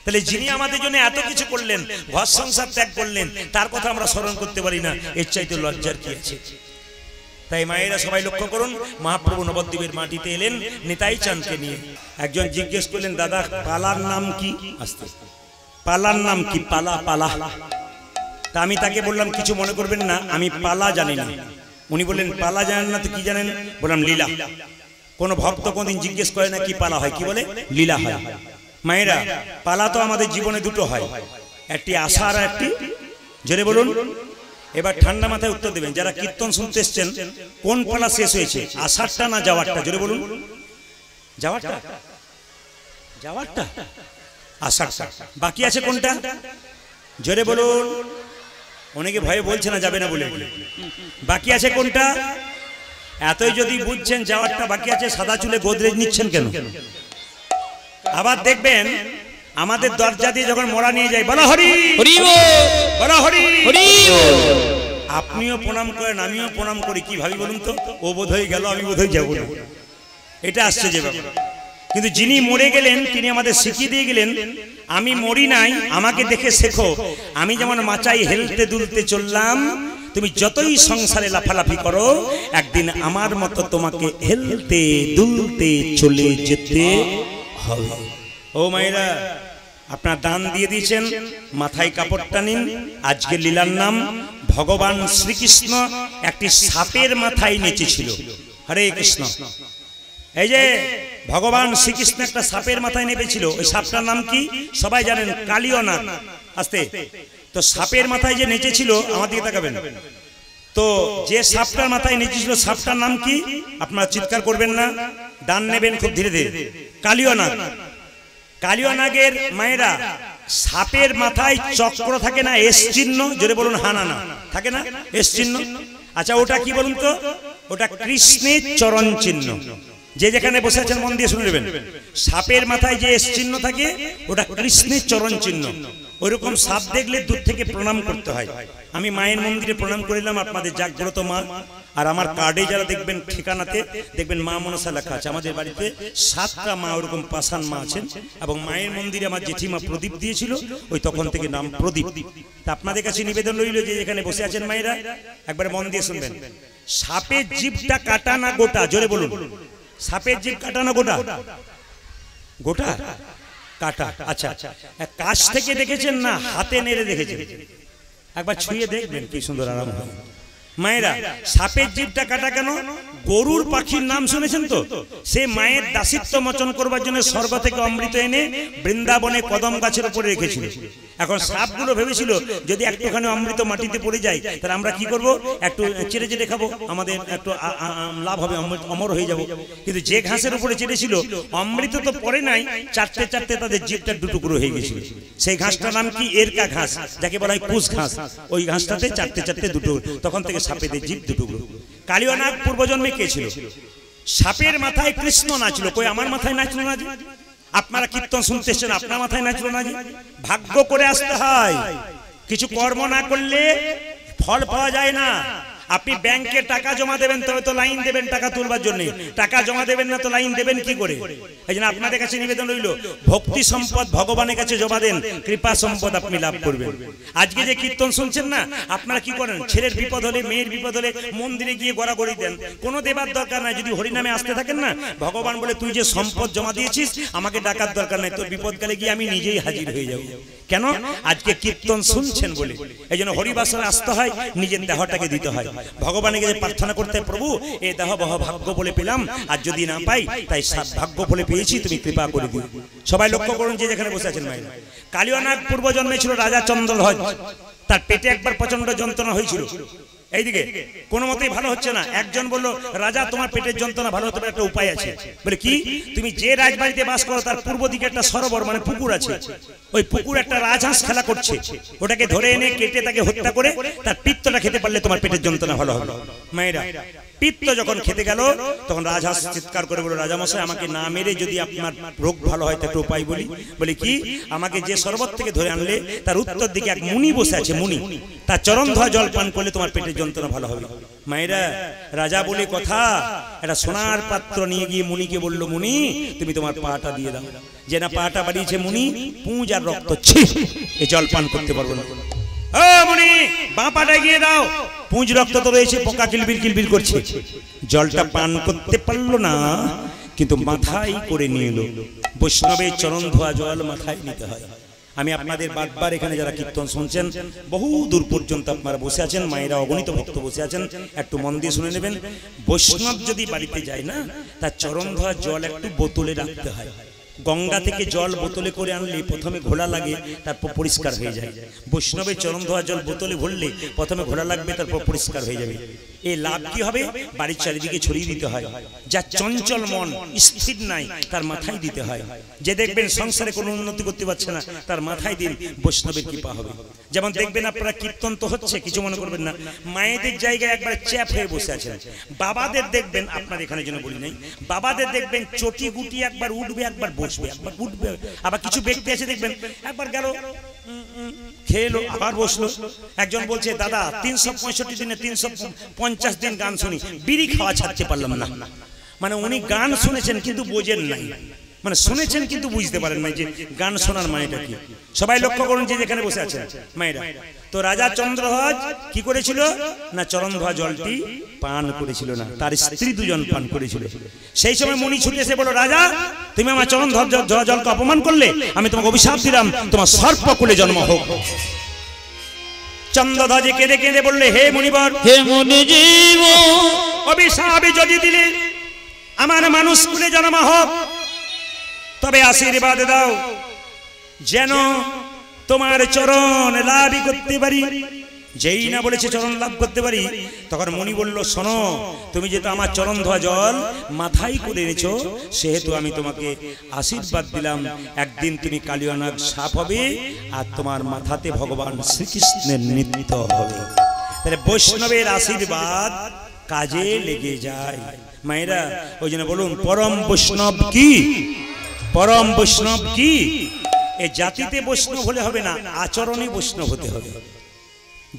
তাহলে যিনি আমাদের জন্য এত কিছু করলেন, ঘর সংসার ত্যাগ করলেন, তার কথা আমরা স্মরণ করতে পারি না, এর চাইতে লজ্জার কি আছে? তাই মায়েরা সবাই লক্ষ্য করুন, মহাপ্রভু নবদ্বীপের মাটিতে এলেন নিতাই চাঁদকে নিয়ে। একজন জিজ্ঞেস করলেন, দাদা পালার নাম কি? আস্তে পালার নাম কি? পালা পালা। তা আমি তাকে বললাম, কিছু মনে করবেন না, আমি পালা জানি না। উনি বললেন, পালা জানেন না তো কি জানেন? বললাম, লীলা। কোন ভক্ত কোনদিন জিজ্ঞেস করে না কি পালা হয়, কি বলে? লীলা হয়। মায়েরা পালা তো আমাদের জীবনে দুটো হয়, একটি আশা আর একটি, জোরে বলুন। এবার ঠান্ডা মাথায় উত্তর দেবেন, যারা কীর্তন শুনতে এসছেন, কোন পালা শেষ হয়েছে, আষাঢ়টা না যাওয়ারটা? জোরে বলুন। যাওয়ারটা? যাওয়ারটা? আষাঢ়টা। বাকি আছে কোনটা? জোরে বলুন। অনেকে ভয়ে বলছে না, যাবে না বলে। বাকি আছে কোনটা? এতই যদি বুঝছেন যাওয়ারটা বাকি আছে, সাদা চুলে গোদরেজ নিচ্ছেন কেন? আবার দেখবেন আমাদের দরজা দিয়ে যখন মরা নিয়ে যায়, বলা হরি হরি বলা হরি হরি, আপনিও প্রণাম করেন, আমিও প্রণাম করি। কি ভাবি বলুন তো? ও বোধহয় গেল, আমি বোধহয় যাবো না। এটা আসছে যে ব্যাপার। কিন্তু যিনি মরে গেলেন তিনি আমাদের শিখিয়ে দিয়ে গেলেন, আমি মরি নাই, আমাকে দেখে শেখো। আমি যেমন মাচাই হেলতে দুলতে চললাম, তুমি যতই সংসারে লাফালাফি করো, একদিন আমার মতো তোমাকে হেলতে দুলতে চলে যেতে হবে। ও মায়েরা, আপনার দান দিয়ে দিয়েছেন, মাথায় কাপড়টা নিন। আজকে লীলার নাম ভগবান শ্রীকৃষ্ণ একটি সাপের মাথায় নেচেছিল। হরে কৃষ্ণ। এই যে ভগবান শ্রীকৃষ্ণ একটা সাপের মাথায় নেপেছিল, ওই সাপটার নাম কি সবাই জানেন? কালিয়নাগ। আস্তে। তো সাপের মাথায় যে নেচেছিল, আমার দিকে তাকাবেন, তো যে সাপটার মাথায় নেচেছিল সাপটার নাম কি? আপনারা চিৎকার করবেন না, দান নেবেন খুব ধীরে ধীরে। কালিয়নাগ। কালিয়নাগের মায়েরা সাপের মাথায় চক্র থাকে না, এস চিহ্ন, জোরে বলুন। হানা না থাকে না এস চিহ্ন? আচ্ছা ওটা কি বলুন তো? ওটা কৃষ্ণের চরণ চিহ্ন। যে যেখানে বসে আছেন মন দিয়ে শুনে নেবেন, সাপের মাথায় যে এস চিহ্ন থাকে ওটা কৃষ্ণের চরণ চিহ্ন। ওইরকম সাপ দেখলে দূর থেকে প্রণাম করতে হয়। আমি মায়ের মন্দিরে প্রণাম করিলাম, আপনাদের জাগ্রত মা। আর আমার কার্ডে যারা দেখবেন, ঠিকানাতে দেখবেন মা মনসা লেখা আছে। আমাদের বাড়িতে 7টা মা ওরকম পাষাণ মা আছেন, এবং মায়ের মন্দিরে আমার জেঠিমা প্রদীপ দিয়েছিল, ওই তখন থেকে নাম প্রদীপ। তা আপনাদের কাছে নিবেদন রইল যে এখানে বসে আছেন মায়েরা, একবার মন দিয়ে শুনবেন। সাপের জিভটা কাটা না গোটা? জোরে বলুন। সাপের জিভ কাটা না গোটা? গোটা কাটা। আচ্ছা, কাছ থেকে দেখেছেন না হাতে নেড়ে দেখেছেন? একবার ছুঁয়ে দেখবেন কি সুন্দর আরাম হয়। মায়েরা সাপের জিভটা কাটা কেন? গরুর পাখির নাম শুনেছেন তো? সে মায়ের দাসিত্ব মোচন করবার জন্য স্বর্গ থেকে অমৃত এনে বৃন্দাবনে কদম গাছের উপরে রেখেছিল। এখন সাপগুলো ভেবেছিল যদি একটুখানি অমৃত মাটিতে পড়ে যায় তাহলে আমরা কি করব, একটু চেটে চেটে খাবো, আমাদের একটু লাভ হবে, অমর হয়ে যাব। কিন্তু যে ঘাসের উপরে চেটেছিল অমৃত তো পড়ে নাই, চারটে চারটে তাদের জিভটা দুটুকরো হয়ে গেছিল। সেই ঘাসটার নাম কি? এরকা ঘাস, যাকে বলা হয় কুশ ঘাস। ওই ঘাসটাতে চারটে চারটে দুটো, তখন থেকে সাপেদের জিভ দুটুকরো। কালিয়নাগ পূর্বজন্মে কে ছিল? সাপের মাথায় কৃষ্ণ নাচলো। কই আমার মাথায় নাচলো না যে? আপনারা কীর্তন শুনতে এসেছেন, আপনার মাথায় নাচলো না যে? ভাগ্য করে আসতে হয়, কিছু কর্ম না করলে ফল পাওয়া যায় না। আপনি ব্যাংকে টাকা জমা দেবেন তবে তো লাইন দেবেন টাকা তুলবার জন্য, টাকা জমা দেবেন না তো লাইন দেবেন কি করে? এই জন্য আপনাদের কাছে নিবেদন রইল, ভক্তি সম্পদ ভগবানের কাছে জমা দেন, কৃপা সম্পদ আপনি লাভ করবেন। আজকে যে কীর্তন শুনছেন না, আপনারা কি করেন? ছেলের বিপদ হলে, মেয়ের বিপদ হলে মন্দিরে গিয়ে গড়াগড়ি দেন। কোনো দেবার দরকার নাই, যদি হরিনামে আসতে থাকেন না, ভগবান বলে তুই যে সম্পদ জমা দিয়েছিস আমাকে ডাকার দরকার নাই, তোর বিপদকালে গিয়ে আমি নিজেই হাজির হয়ে যাব। কেন? আজকে কীর্তন শুনছেন বলে। এই জন্য হরিবাসনে আসতে হয়, নিজের দেহটাকে দিতে হয়, ভগবানের কাছে প্রার্থনা করতে, প্রভু এই দেহ বহ ভাগ্য বলে পেলাম, আর যদি না পাই তাই ভাগ্য বলে পেয়েছি, তুমি কৃপা করে দিও। সবাই লক্ষ্য করুন যে যেখানে বসে আছেন মায়েরা, কালিয়ানাগ পূর্ব জন্মে ছিল রাজা চন্দ্রধ্বজ, তার পেটে একবার প্রচন্ড যন্ত্রণা হয়েছিল। এইদিকে কোনো মতেই ভালো হচ্ছে না। একজন বলল, রাজা তোমার পেটের যন্ত্রণা ভালো হতে পারে, একটা উপায় আছে। বলে কি? তুমি যে রাজবাড়িতে বাস করো তার পূর্ব দিকে একটা সরোবর মানে পুকুর আছে, ওই পুকুর একটা রাজহাঁস খেলা করছে, ওটাকে ধরে এনে কেটে তাকে হত্যা করে তার পিত্তটা খেতে পারলে তোমার পেটের যন্ত্রণা ভালো হবে। মায়েরা, পিত্ত যখন খেতে গেল তখন রাজহাঁস চিৎকার করে বলল, রাজামশাই আমাকে না মেরে যদি আপনার রোগ ভালো হয় একটা উপায় বলি। বলে কি? আমাকে যে সরোবর থেকে ধরে আনলে তার উত্তর দিকে এক মুনি বসে আছে, মুনি, তার চরণ ধোয়া জল পান করলে তোমার পেটের যন্ত্রণা ভালো হবে। মায়েরা, রাজা বলে কথা, একটা সোনার পাত্র নিয়ে গিয়ে মুনিকে বলল, মুনি তুমি তোমার পাটা দিয়ে দাও। যে না পাটা বাড়িয়েছে মুনি, পুঁজ আর রক্ত, এই জল পান করতে পারবো না। ও মুনি, বাঁ পাটা গিয়ে দাও, পুঁজ রক্ত তো রয়েছে, পোকা কিলবিল কিলবিল করছে। জলটা পান করতে পারলো না, কিন্তু মাথায় করে নিয়ে এলো। বৈষ্ণবের চরণ ধোয়া জল মাথায় নিতে হয়। আমি আপনাদের বারবার এখানে যারা কীর্তন শুনছেন, বহু দূর পর্যন্ত আপনারা বসে আছেন, মায়েরা অগণিত ভক্ত বসে আছেন, একটু মন দিয়ে শুনে নেবেন। বৈষ্ণব যদি বাড়িতে যায় না, তার চরণ ধোয়া জল একটু বোতলে রাখতে হয়। গঙ্গা থেকে জল বোতলে করে আনলে প্রথমে ঘোলা লাগে, তারপর পরিষ্কার হয়ে যায়। বৈষ্ণবের চরণ ধোয়া জল বোতলে ভরলে প্রথমে ঘোলা লাগবে, তারপর পরিষ্কার হয়ে যাবে। এই লাভ কি হবে? বাড়ির চারিদিকে ছড়িয়ে দিতে হয়। যা চঞ্চল মন, স্থির নাই, তার মাথায় দিতে হয়। যে দেখবেন সংসারে কোনো উন্নতি করতে পারছে না, তার মাথায় দিন, বৈষ্ণবের কৃপা হবে। যেমন দেখবেন আপনারা কীর্তন তো হচ্ছে, কিছু মনে করবেন না, মায়েদের জায়গায় একবার চ্যাপ হয়ে বসে আছেন। বাবাদের দেখবেন, আপনার এখানে যেন বলি নাই, বাবাদের দেখবেন চটি গুটি একবার উঠবে, একবার বসবে, একবার উঠবে। আবার কিছু ব্যক্তি আছে দেখবেন, একবার গেল খেলো আবার বসলো। একজন বলছে, দাদা 365 দিনে 350 দিন গান শুনি, বিড়ি খাওয়া ছাড়তে পারলাম না। মানে উনি গান শুনেছেন কিন্তু বোঝেন নাই, মানে শুনেছেন কিন্তু বুঝতে পারেন না যে গান শোনার মানেটা কি। সবাই লক্ষ্য করুন যে যেখানে বসে আছেন মায়েরা। তো রাজা চন্দ্রধ্বজ কি করেছিল না, চরণ ধোয়া জলটি পান করেছিল না, তার স্ত্রী দুজন পান করেছিল। সেই সময় মুনি ছুটে এসে বলল, রাজা তুমি আমার চরণ ধোয়া জলকে অপমান করলে, আমি তোমাকে অভিশাপ দিলাম, তোমার সর্পকুলে জন্ম হোক। চন্দ্রধ্বজ কেঁদে কেঁদে বললে, হে মুনিবর, হে মুনিজীব, অভিশাপ যদি দিলে আমার মানুষ কুলে জন্ম হোক, তবে আশীর্বাদ দাও যেন তোমার চরণ লাভ করতে পারি। যেই না বলেছে চরণ লাভ করতে পারি, তখন মুনি বলল, শোনো, তুমি যেহেতু আমার চরণ ধোয়া জল মাথায় করে এনেছো, সেহেতু আমি তোমাকে আশীর্বাদ দিলাম, একদিন তুমি কালিয়ানাগ সাপ হবে, আর তোমার মাথাতে ভগবান শ্রীকৃষ্ণের নৃত্য হবে। তাহলে বৈষ্ণবের আশীর্বাদ কাজে লেগে যায়। মায়েরা, ওই জন্য বলুন, পরম বৈষ্ণব কি? পরম বৈষ্ণব কি? এ জাতিতে বৈষ্ণব হলে হবে না, আচরণে বৈষ্ণব হতে হবে।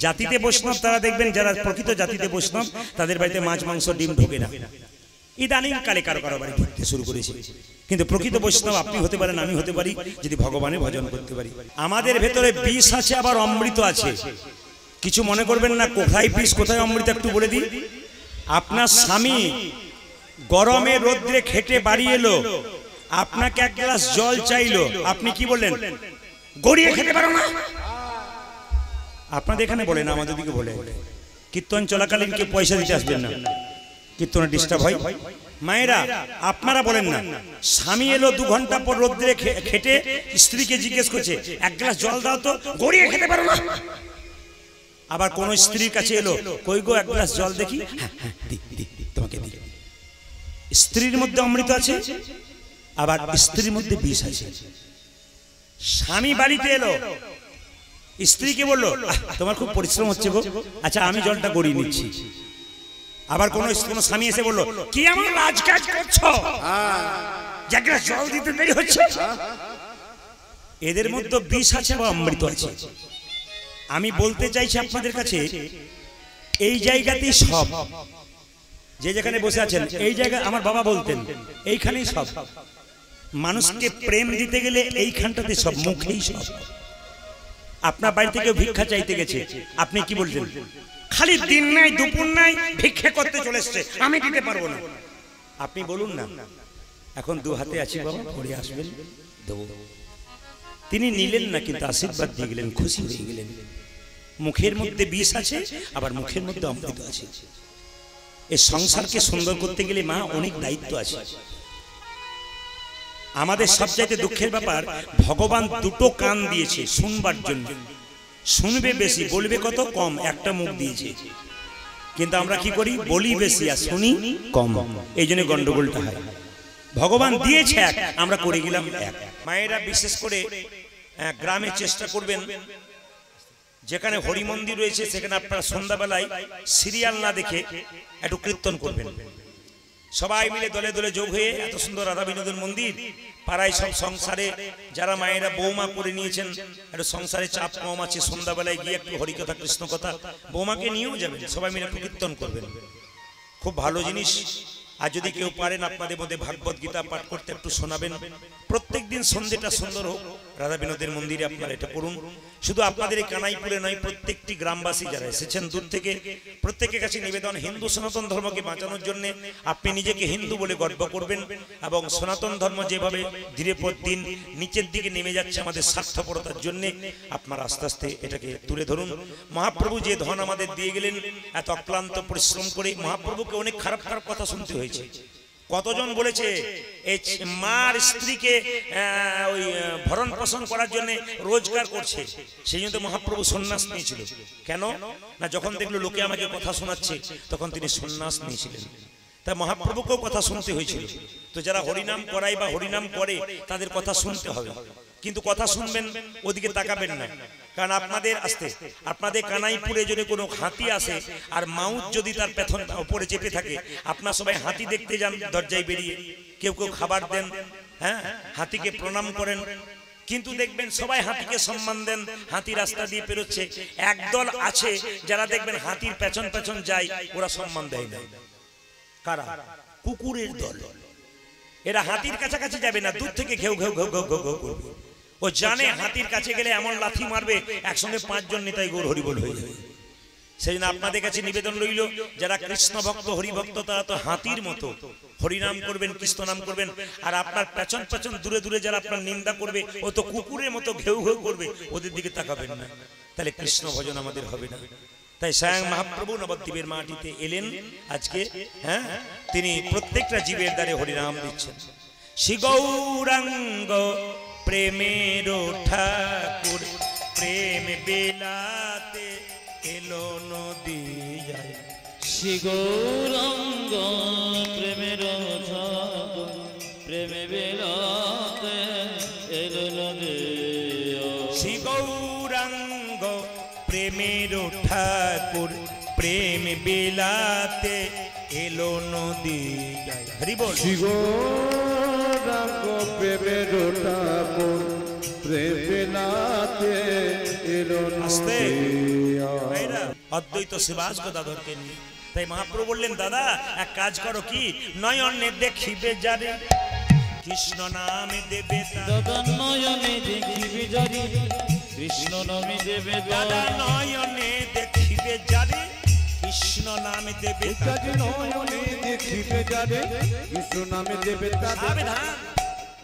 জাতিতে বৈষ্ণব তারা দেখবেন, যারা প্রকৃত জাতিতে বৈষ্ণব, তাদের বাড়িতে মাছ মাংস ডিম ঢোকে না। ইদানিং কালে কারো কারো বাড়ি ঢুকতে শুরু করেছে। কিন্তু প্রকৃত বৈষ্ণব আপনি হতে পারেন, আমি হতে পারি, যদি ভগবানের ভজন করতে পারি। আমাদের ভেতরে বিষ আছে, আবার অমৃত আছে। কিছু মনে করবেন না, কোথায় বিষ কোথায় অমৃত একটু বলে দিই। আপনার স্বামী গরমে রোদ্রে খেটে বাড়ি এলো, আপনাকে এক গ্লাস জল চাইলো, আপনি কি বললেন? গড়িয়ে খেতে পারো না। আপনাদের এখানে বলেন, আমাদের দিকে বলে, কীর্তন চলাকালীন কেউ পয়সা দিতে আসবেন না, কীর্তনে ডিস্টার্ব হয়। মায়েরা, আপনারা বলেন না, স্বামী এলো 2 ঘন্টা পর রোদ্রে খেটে, স্ত্রীকে জিজ্ঞেস করছে, এক গ্লাস জল দাও তো, গড়িয়ে খেতে পারো না। আবার কোন স্ত্রীর কাছে এলো, কই গো এক গ্লাস জল দেখি, তোমাকে দি। স্ত্রীর মধ্যে অমৃত আছে, আবার স্ত্রীর মধ্যে বিষ আছে। স্বামী বাড়িতে এলো, স্ত্রীকে বললো, তোমার খুব পরিশ্রম হচ্ছে গো, আচ্ছা আমি জলটা গড়িয়ে নিচ্ছি। আবার কোন স্বামী এসে বললো, কি আমার রাজকাজ করছো, এক গ্লাস জল দিতে দেরি হচ্ছে। এদের মধ্যে বিষ আছে বা অমৃত আছে। আমি বলতে চাইছি আপনাদের কাছে, এই জায়গাতেই সব, যে যেখানে বসে আছেন এই জায়গায় আমার বাবা বলতেন এইখানেই সব। মানুষকে প্রেম দিতে গেলে এইখানটাতে সব, মুখেই সব। আপনার বাড়ি থেকে ভিক্ষা চাইতে গেছে, আপনি কি বলছেন? খালি দিন নাই দুপুর নাই ভিক্ষা করতে চলে এসছে, আমি দিতে পারবো না। আপনি বলুন না, এখন দু হাতে আছি বাবা, পরে আসবেন দেবো। তিনি নিলেন না, কিন্তু আশীর্বাদ দিয়ে গেলেন, খুশি হয়ে গেলেন। মুখের মধ্যে বিষ আছে, আবার মুখের মধ্যে অমৃত আছে। এই সংসারকে সুন্দর করতে গেলে মা অনেক দায়িত্ব আছে। আমাদের সবচাইতে দুঃখের ব্যাপার, ভগবান দুটো কান দিয়েছে শুনবার জন্য। শুনবে বেশি, বলবে কত কম, একটা মুখ দিয়েছে। কিন্তু আমরা কি করি, বলি বেশি আর শুনি কম, এই জন্য গন্ডগোলটা হয়। ভগবান দিয়েছে এক, আমরা করে গেলাম এক। মায়েরা বিশেষ করে গ্রামে চেষ্টা করবেন, যেখানে হরি মন্দির রয়েছে সেখানে আপনারা সন্ধ্যাবেলায় সিরিয়াল না দেখে একটু কীর্তন করবেন। সবাই মিলে দলে দলে যোগ হয়ে, এত সুন্দর রাধা বিনোদন মন্দির, পাড়ায় সব সংসারে যারা মায়েরা বৌমা করে নিয়েছেন, একটু সংসারে চাপ কম আছে, সন্ধ্যাবেলায় গিয়ে একটু হরিকথা কৃষ্ণ কথা বৌমাকে নিয়েও যাবেন, সবাই মিলে একটু কীর্তন করবেন, খুব ভালো জিনিস। আর যদি কেউ পারেন আপনাদের মধ্যে ভাগবত গীতা পাঠ করতে একটু শোনাবেন। প্রত্যেক দিন সন্ধ্যেটা সুন্দর হোক, রাধা বিনোদের মন্দিরে আপনারা এটা করুন। শুধু আপনাদের এই কানাইপুরে নয়, প্রত্যেকটি গ্রামবাসী যারা এসেছেন দূর থেকে, প্রত্যেকের কাছে নিবেদন, হিন্দু সনাতন ধর্মকে বাঁচানোর জন্য আপনি নিজেকে হিন্দু বলে গর্ব করবেন। এবং সনাতন ধর্ম যেভাবে ধীরে পর দিন নিচের দিকে নেমে যাচ্ছে আমাদের স্বার্থপরতার জন্য, আপনারা আস্তে আস্তে এটাকে তুলে ধরুন। মহাপ্রভু যে ধন আমাদের দিয়ে গেলেন, এত অক্লান্ত পরিশ্রম করে, মহাপ্রভুকে অনেক খারাপ খারাপ কথা শুনতে হয়েছে। কতজন বলেছে এই মার স্ত্রীকে ওই ভরণ পোষণ করার জন্য রোজগার করছে, সেই জন্য মহাপ্রভু সন্ন্যাস নিয়েছিল। কেন না, যখন দেখলো লোকে আমাকে কথা শোনাচ্ছে, তখন তিনি সন্ন্যাস নিয়েছিলেন। তাই মহাপ্রভুকেও কথা শুনতে হয়েছিল। তো যারা হরিনাম করায় বা হরিনাম করে, তাদের কথা শুনতে হবে, কিন্তু কথা শুনবেন, ওদিকে তাকাবেন না। কারণ আপনাদের কানাইপুরে যদি কোনো হাতি আসে আর মাউথ যদি তার পেছন উপরে চেপে থাকে, আপনার সবাই হাতি দেখতে যান দরজায় বেরিয়ে, কেউ কেউ খাবার দেন, হ্যাঁ, হাতিকে প্রণাম করেন, কিন্তু দেখবেন সবাই হাতিকে সম্মান দেন, হাতি রাস্তা দিয়ে পেরোচ্ছে। একদল আছে যারা দেখবেন হাতির পেছন পেছন যায়, ওরা সম্মান দেয় না। কারা? কুকুরের দল। এরা হাতির কাছাকাছি যাবে না, দূর থেকে ঘেউ ঘেউ ঘেউ ঘেউ ঘেউ করবে। ও জানে হাতির কাছে গেলে এমন লাথি মারবে, একসঙ্গে 5 জন নেতাই গৌর হরিবোল হয়ে যাবে। সেই জন্য আপনাদের কাছে নিবেদন রইল, যারা কৃষ্ণ ভক্ত হরিভক্ত, তারা তো হাতির মতো হরিনাম করবেন, কৃষ্ণ নাম করবেন। আর আপনার পেছন পেছন দূরে দূরে যারা আপনার নিন্দা করবে, ও তো কুকুরের মতো ঘেউ ঘেউ করবে, ওদের দিকে তাকাবেন না, তাহলে কৃষ্ণ ভজন আমাদের হবে না। তাই স্বয়ং মহাপ্রভু নবদ্বীপের মাটিতে এলেন আজকে, হ্যাঁ, তিনি প্রত্যেকটা জীবের দ্বারে হরিনাম দিচ্ছেন। শ্রী গৌরাঙ্গ প্রেমের ঠাকুর, প্রেম বিলাতে এলো নদিয়ায়। শ্রী গৌরাঙ্গ প্রেমের ঠাকুর, প্রেমে বিলাতে এলো নদিয়ায়। শ্রী গৌরাঙ্গ প্রেমের ঠাকুর, প্রেম বিলাতে এলো নদিয়ায়। হরি বল। শ্রী গৌরাঙ্গ প্রেমের ঠাকুর, প্রেম বিলাতে এলো নদিয়ায়। অদ্বৈত শিবাস গদাধরকে নিয়ে, তাই মহাপ্রভু বললেন, দাদা এক কাজ করো, কি নয়নে দেখিবে যারে, কৃষ্ণ নামে দেবে দাদা, নয়নে দেখিবে যারে, কৃষ্ণ নামে দেবে দাদা, নয়নে দেখিবে যারে, কৃষ্ণ নামে দেবে, নয়নে দেখিবে যারে, কৃষ্ণ নামে দেবে। সাবধান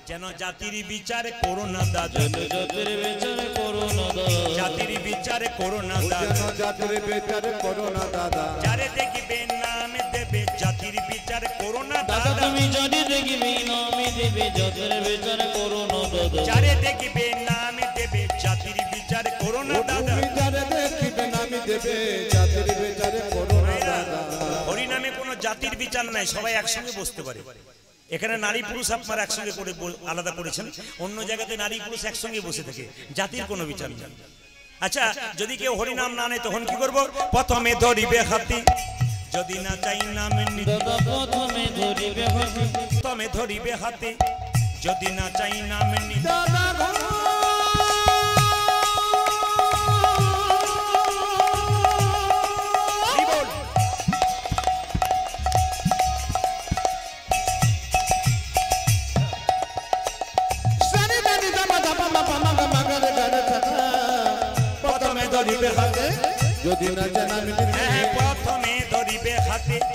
যেন জাতির বিচার করো না দাদা, জাতির বিচার করো না দাদা, জাতির বিচার করো না দাদা, জাতির বিচার করো না দাদা। যারে দেখিবে নামে দেবে, জাতির বিচার করো না দাদা, দাদা, তুমি যারে দেখিবে নামে দেবে, জাতির বিচার করো না দাদা, যারে দেখিবে নামে দেবে, জাতির বিচার করো না দাদা, যারে দেখিবে নামে দেবে, জাতির বিচার করো না দাদা। হরি নামে কোনো জাতির বিচার নাই, সবাই একসঙ্গে বসতে পারে। এখানে নারী পুরুষ আপনারা একসঙ্গে করে আলাদা করেছেন, অন্য জায়গাতে নারী পুরুষ একসঙ্গে বসে থাকে, জাতির কোনো বিচার নেই। আচ্ছা, যদি কেউ হরিনাম না নেয় তখন কি করবো? প্রথমে ধরিবে হাতি, যদি না চাই নাম দাদা, প্রথমে ধরিবে হাতি, প্রথমে ধরিবে হাতি, যদি না চাই নাম দাদা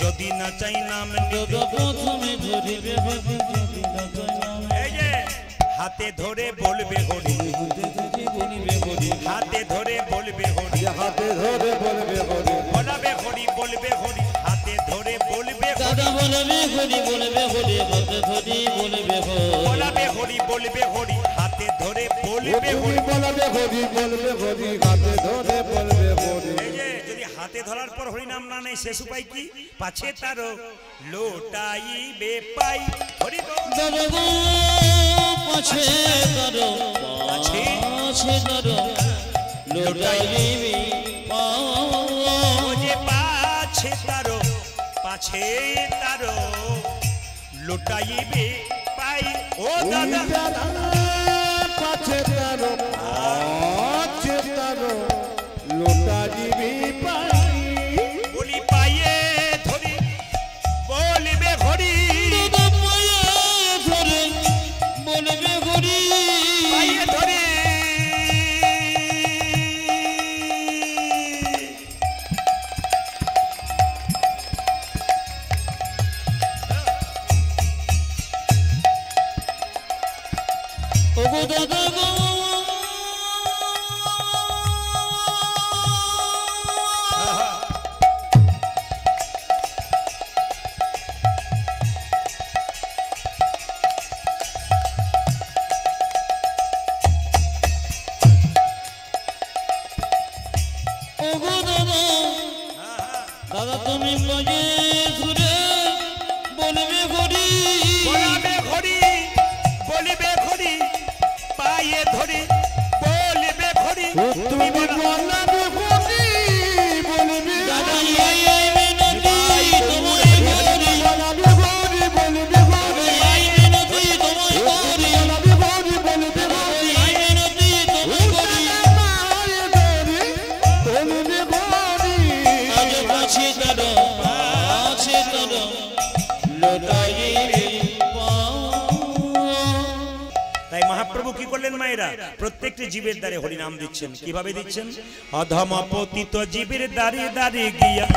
যদি না চাই নাম যত প্রথমে ধরিবে হরি যদি না চাই নাম এই যে হাতে ধরে বলবে হরি হতে যদি বলিবে হরি হাতে ধরে বলবে হরি হাতে ধরে বলবে হরি বলাবে হরি বলবে হরি হাতে ধরে বলবে দাদা বলবে হরি হাতে ধরি বলবে হরি বলাবে হরি বলবে হরি হাতে ধরে বলবে হরি বলবে হরি বলবে হরি হাতে ধরে বলবে হরি এই যে যদি হাতে ধরার পর হরি নাম না নেই শেষ উপায় কি পাছে তার লোটাইবে পাই হরি বল। দাদা গো পাছে তারো পাছে তারো লোটাইবি ও যে পাছে তার লোটাইবে পাই ও দাদা পাছে তারো লোটা দিবি পাই বলি পাইয়ে ধরি বলবে হরি দাদা পায়ে ধরে বলবে হরি পাইয়ে ধরে ওগো দাদা গো ওগো দাদা দাদা তুমি পায়ে ধরে বলবে হরি বলাবে হরি বলিবে হরি পাইয়ে ধরে বলবে হরি তুমি বলো বলবে হরি বলবে দাদা এই মিনতি তোমায় করি বলবে হরি বলবে হরি এই মিনতি তোমায় করি বলবে হরি বলবে হরি এই মিনতি তোমায় করি বলবে হরি আজ পাছে তারো লোটাইবি তাই মহাপ্রভু কি করলেন মায়েরা প্রত্যেকটি জীবের দ্বারে হরি নাম দিচ্ছেন কিভাবে দিচ্ছেন অধম পতিত জীবের দ্বারে দ্বারে গিয়া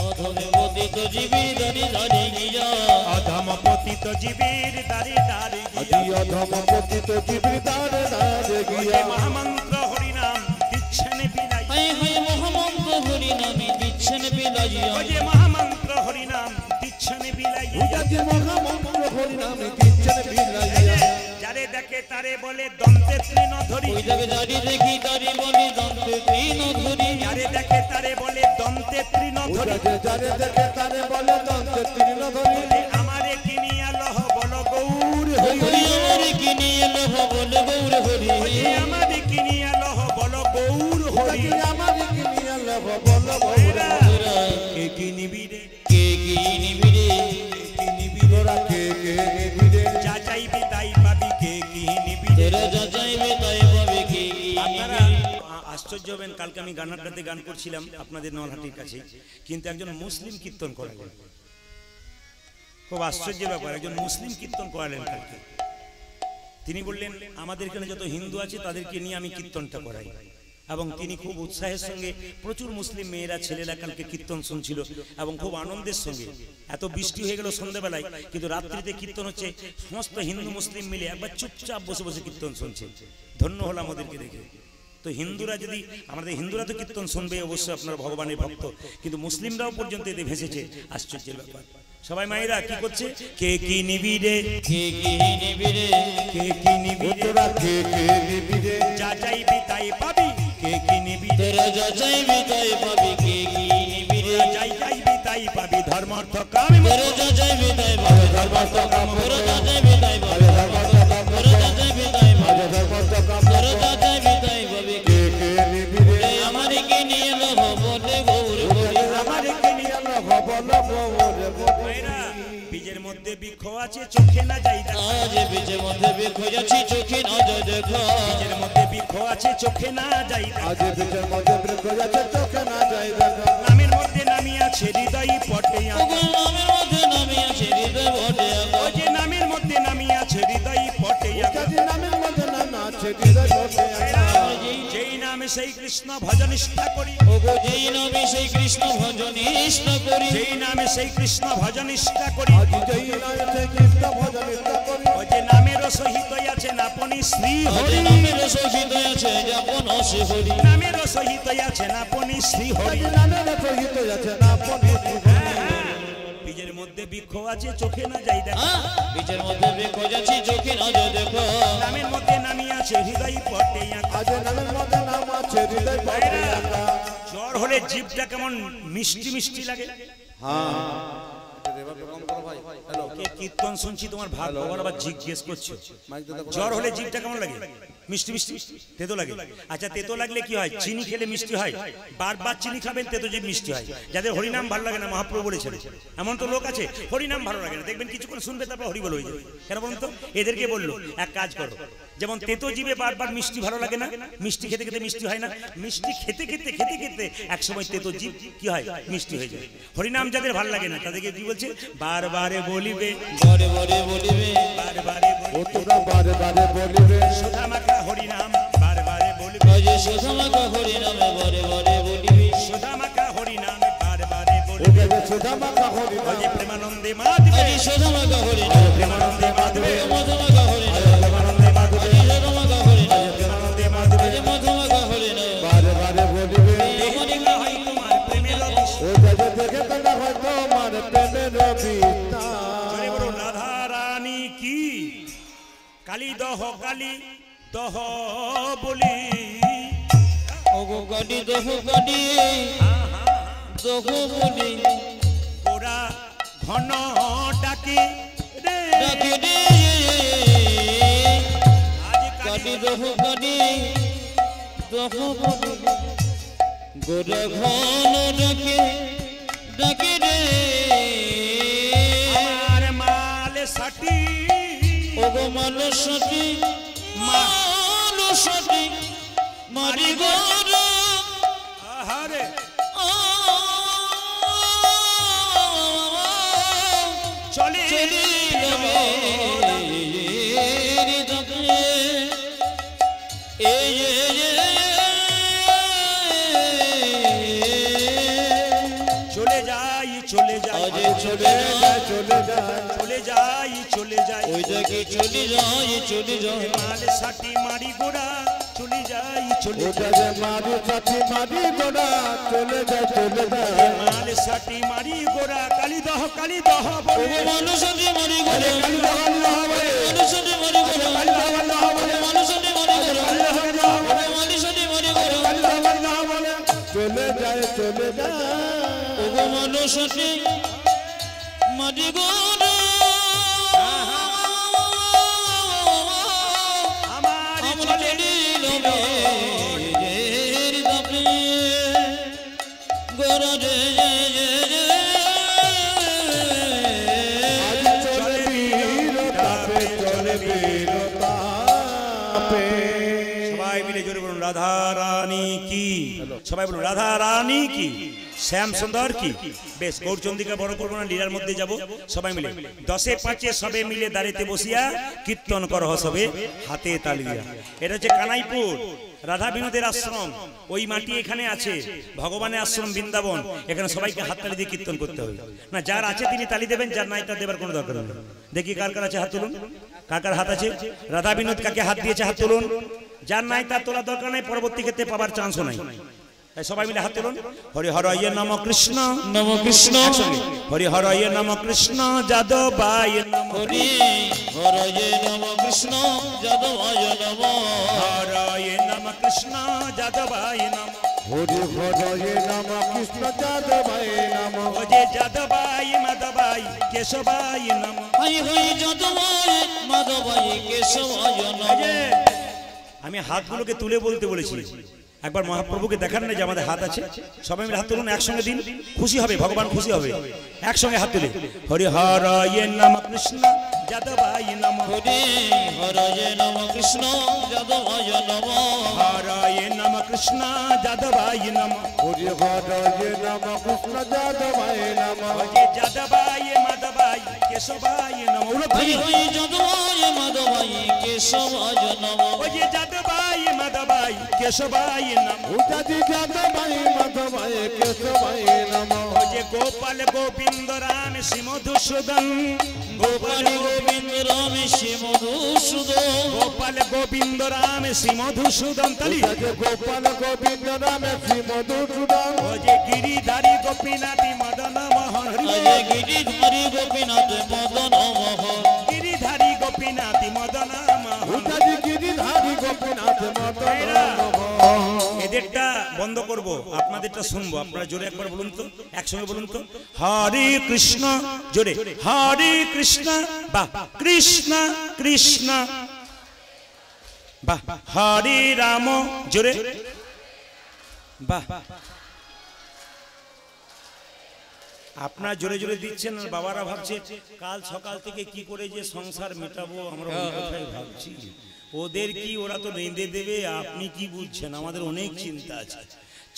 অধমে পতিত জীবী ধরি ধরি গিয়া অধম পতিত জীবের দ্বারে দ্বারে গিয়া আজি অধম পতিত জীবি দারে দারে ওই গিয়া যে মহামন্ত্র হরি নাম দিচ্ছেন বিলাই হাই হাই মহামন্ত্র হরি নামে দিচ্ছেন বিলাইয়া ওই যে মহামন্ত্র হরি নাম দিচ্ছেন বিলাই আজি মহামন্ত্র হরি নামে কিচ্ছেন বিলাইয়া যারে দেখে তারে বলে দন্তে তৃণ ধরি ওই জায়গায় জারি দেখি তারি বলি দন্তে তৃণ ধরি যারে দেখে তারে বলে দন্তে তৃণ ধরি যারে দেখে তারে বলে দন্তে তৃণ ধরি বলে আমারে কিনিয়া লহ বল গৌর হরি হরি আমারে কিনি এলো বলে গৌর হরি ওই আমারে কিনিয়া লহ বল গৌর হরি আমারে কিনিয়া লব বল ওরা বৌরা কে কিনিবি রে কে কি নিবি রে কিনিবি রে তোরা কে নিবি রে যা চাইবি তাই পাবি কে কিনিবি রে তোরা যা চাইবে তাই পাবে কে কি আপনারা আশ্চর্য হবেন কালকে আমি গানারটাতে গান করছিলাম আপনাদের নলহাটির কাছে কিন্তু একজন মুসলিম কীর্তন করালেন খুব আশ্চর্যের ব্যাপার একজন মুসলিম কীর্তন করালেন কালকে তিনি বললেন আমাদের এখানে যত হিন্দু আছে তাদেরকে নিয়ে আমি কীর্তনটা করাই এবং তিনি খুব উৎসাহের সঙ্গে প্রচুর মুসলিম মেয়েরা ছেলেরা কালকে কীর্তন শুনছিল এবং খুব আনন্দের সঙ্গে এত বৃষ্টি হয়ে গেল সন্ধ্যাবেলায় কিন্তু রাত্রিতে কীর্তন হচ্ছে সমস্ত হিন্দু মুসলিম মিলে একবার চুপচাপ বসে বসে কীর্তন শুনছে ধন্য হলাম ওদেরকে দেখে তো হিন্দুরা যদি আমাদের হিন্দুরা তো কীর্তন শুনবে অবশ্যই আপনার ভগবানের ভক্ত কিন্তু মুসলিমরাও পর্যন্ত এতে ভেসেছে আশ্চর্যের ব্যাপার সবাই মায়েরা কি করছে কে কি নিবি রে কে কি নিবি রে কে কি নিবি রে তোরা কে নিবি রে যা চাইবি তাই পাবি কে কি নিবি রে তোরা যা চাইবি তাই পাবি কে কি নিবি রে যাই চাইবি তাই পাবি ধর্মার্থ কাম তোরা যা চাইবি তাই পাবি ধর্মার্থ কাম তোরা যা চাইবি তাই পাবি ধর্মার্থ কাম তোরা যা চাইবি তাই পাবি ধর্মার্থ কাম তোরা যা চাইবি তাই পাবি কে নিবি রে আমারে কিনি এলো বলে গৌর হরি আমার কিনিয়া লব বল বৌরে মায়েরা বীজের মধ্যে বৃক্ষ আছে চোখে না যাই দেখা আজ বীজের মধ্যে বেখো যাচ্ছি চোখে না যায় দেখো বীজের মধ্যে বৃক্ষ আছে চোখে না যাই দেখা আজ বিচের মধ্যে বৃক্ষ যাচ্ছে চোখে না যাই দেখা নামের মধ্যে নামি আছে হৃদয় পটে ওগো নামের মধ্যে নামি আছে হৃদয় বটে ও যে নামের মধ্যে নামি আছে হৃদয় পটে কাজী নামের মধ্যে নাম আছে হৃদয় বটে যেই নাম সেই কৃষ্ণ ভজন নিষ্ঠা করি ওগো যেই নামে সেই কৃষ্ণ ভজন নিষ্ঠা করি যেই নামে সেই কৃষ্ণ ভজন নিষ্ঠা করি আজি যেই নামে সেই কৃষ্ণ ভজন নিষ্ঠা করি ওই যে নামের সহিত আছেন আপনি শ্রী হরি নামের সহিত আছে যাপন শ্রী হরি নামের সহিত আছেন আপনি শ্রী হরি আজি নামের সহিত আছেন আপনি শ্রী হরি। বীজের মধ্যে বৃক্ষ আছে চোখে না যাই দেখো বীজের মধ্যে বৃক্ষ যাচ্ছি চোখে না যায় দেখো নামের মধ্যে নামি আছে হৃদয় পটে আঁকা। আজ নামের মধ্যে নাম আছে হৃদয় পটে আঁকা। জ্বর হলে জিভটা কেমন মিষ্টি মিষ্টি লাগে হ্যাঁ কে কীর্তন শুনছি তোমার ভাগ বাবার আবার জিজ্ঞেস করছো জ্বর হলে জিভটা কেমন লাগে মিষ্টি মিষ্টি তেতো লাগে আচ্ছা তেতো লাগলে কি হয় চিনি খেলে মিষ্টি হয় বারবার চিনি খাবেন তেতো জিভ মিষ্টি হয় যাদের হরিনাম ভালো লাগে না মহাপ্রভু বলেছেন এমন তো লোক আছে হরিনাম ভালো লাগে না দেখবেন কিছুক্ষণ শুনবে তারপর হরি বল হয়ে যাবে কেন বলুন তো এদেরকে বললো এক কাজ করো যেমন তেতো জিভে বারবার মিষ্টি ভালো লাগে না মিষ্টি খেতে খেতে মিষ্টি হয় না মিষ্টি খেতে খেতে খেতে খেতে একসময় তেতো জিভ কি হয় মিষ্টি হয়ে যায় হরিনাম যাদের ভালো লাগে না তাদেরকে কি বলছে বারবারে বলিবে বারে বারে বলিবে বারবারে ও তোমরা বারে বারে বলিবে সুধা মাখা হরিনাম বারবারে বলিবে কাজে সুধামাকা হরি নামে বারে বারে বলিবে সুধা মাখা হরিনাম বারবারে ও বলিবে যে সুধা মাখা হরি নাম ওই প্রেমানন্দে মাধবে কাজে সুধামাকা হরি নামে প্রেমানন্দে মাধবে মধুমাকা হরি নামে প্রেমানন্দে মাধবে কাজে সুধামাকা হরি নামে প্রেমানন্দে মাধবে কাজে মধুমাকা হরি নামে বারে বারে বলিবে দেখিলা হয় তোমার প্রেমের অবিশ্বাস ও যে দেখে তোমরা হয় তোমার প্রেমের বিস্তার জোরে বলো রাধা রানী কি কালী দহ বলি ওগো গাড়ি দহু গাড়ি দহু বলি ওরা ঘন ডাকে রে ডাকে রে আজ গাড়ি দহু গাড়ি দহু বলি গোরা ঘন ডাকে ডাকে রে আমার মাল সাটি ওগো মানুষটি মানুষটি মারি গোরা আহারে চলে চলে যাই চলে যাই চলে যায় চলে যায় চলে যাই চলে যাই ওই দেখি চলে যায় চলে যায় মাল সাটি মারি গোড়া চলে যাই চলে ও যাই যে মারি সাথী মারি গোড়া চলে যায় চলে যায় মাল সাটি মারি গোড়া কালী দহ বলে মানুষটি মারি গেল কালী দহ বলে মানুষটি মারি গেল কালী দহ বলে মানুষটি মারি গেল কালী দহ বলে মানুষটি মারি গেল কালী দহ বলে চলে যায় চলে যায় ওগো মানুষটি মারি গেল আমার আমরা চলে দিল মেয়ের দাপে গোরা রে আজ চলে বীর তাপে চলে বীর তাপে সবাই মিলে জোরে বলুন রাধা রানী কি সবাই বলুন রাধা রানী কি শ্যাম সুন্দর কি বেশ গৌরচন্দিকা বড় করবো না লীলার মধ্যে যাব সবাই মিলে 10-5 সবে মিলে দাঁড়িতে বসিয়া কীর্তন কর সবে হাতে তালিয়া এটা হচ্ছে কানাইপুর রাধা বিনোদের আশ্রম ওই মাটি এখানে আছে ভগবানের আশ্রম বৃন্দাবন এখানে সবাইকে হাত তালি দিয়ে কীর্তন করতে হবে না যার আছে তিনি তালি দেবেন যার নাই তার দেবার কোনো দরকার নেই দেখি কার কার আছে হাত তুলুন কার কার হাত আছে রাধা বিনোদ কাকে হাত দিয়েছে হাত তুলুন যার নাই তার তোলার দরকার নাই পরবর্তী ক্ষেত্রে পাবার চান্সও নাই তাই সবাই মিলে হাত তুলুন হরি হরয়ে নম কৃষ্ণ নম কৃষ্ণ হরি হরয়ে নম কৃষ্ণ যাদবায় নম হরি হরয়ে নম কৃষ্ণ যাদবায় নম হরয়ে নম কৃষ্ণ যাদবায় নম হরি হরয়ে নম কৃষ্ণ যাদবায় নম ও যে যাদবায় মাধবায় কেশবায় নম হই হই যাদবায় মাধবায় কেশবায় এই নম যে, আমি হাতগুলোকে তুলে বলতে বলেছি একবার মহাপ্রভুকে দেখান না যে আমাদের হাত আছে সবাই মিলে হাত তুলুন একসঙ্গে দিন খুশি হবে ভগবান খুশি হবে একসঙ্গে হাত তুলে হরি হরয়ে নম কৃষ্ণ যাদবায় নম হরি হরয়ে নম কৃষ্ণ যাদবায় নম হরয়ে নম কৃষ্ণ যাদবায় নম হরি হরয়ে নম কৃষ্ণ যাদবায় নম ও যে যাদবায় মাধবায় কেশবায় নম হই হই যাদবায় মাধবায় কেশবায় নম ও যে যাদবায় মাধবায় কেশবাই নমঃ উজাজি যাদবাই মাধবাই কেশবাই নমঃ যে গোপাল গোবিন্দ রাম শ্রী মধুসূদন গোপাল গোবিন্দ রাম শ্রী মধুসূদন গোপাল গোবিন্দ রাম শ্রী মধুসূদন তালি উজাজি গোপাল গোবিন্দ রাম শ্রী মধুসূদন ও যে গিরিধারী গোপীনাথী মদন মোহন হরি বল। আজে গিরিধারী গোপীনাথ মদন মোহন গিরিধারী গোপীনাথী মদন মোহন উজাজি গিরিধারী গোপীনাথ মদন ভাইরা, মোহন এদেরটা বন্ধ করব, আপনাদেরটা শুনবো। আপনারা জোরে একবার বলুন তো, একসঙ্গে বলুন তো, হরে কৃষ্ণ, জোরে হরে কৃষ্ণ, বাহ কৃষ্ণ কৃষ্ণ, বাহ হরে রাম, জোরে বাহ। আপনারা জোরে জোরে দিচ্ছেন আর বাবারা ভাবছে কাল সকাল থেকে কি করে যে সংসার মেটাবো আমরা ওই কথাই ভাবছি। ওদের কি, ওরা তো রেঁধে দেবে, আপনি কি বুঝছেন? আমাদের অনেক চিন্তা আছে।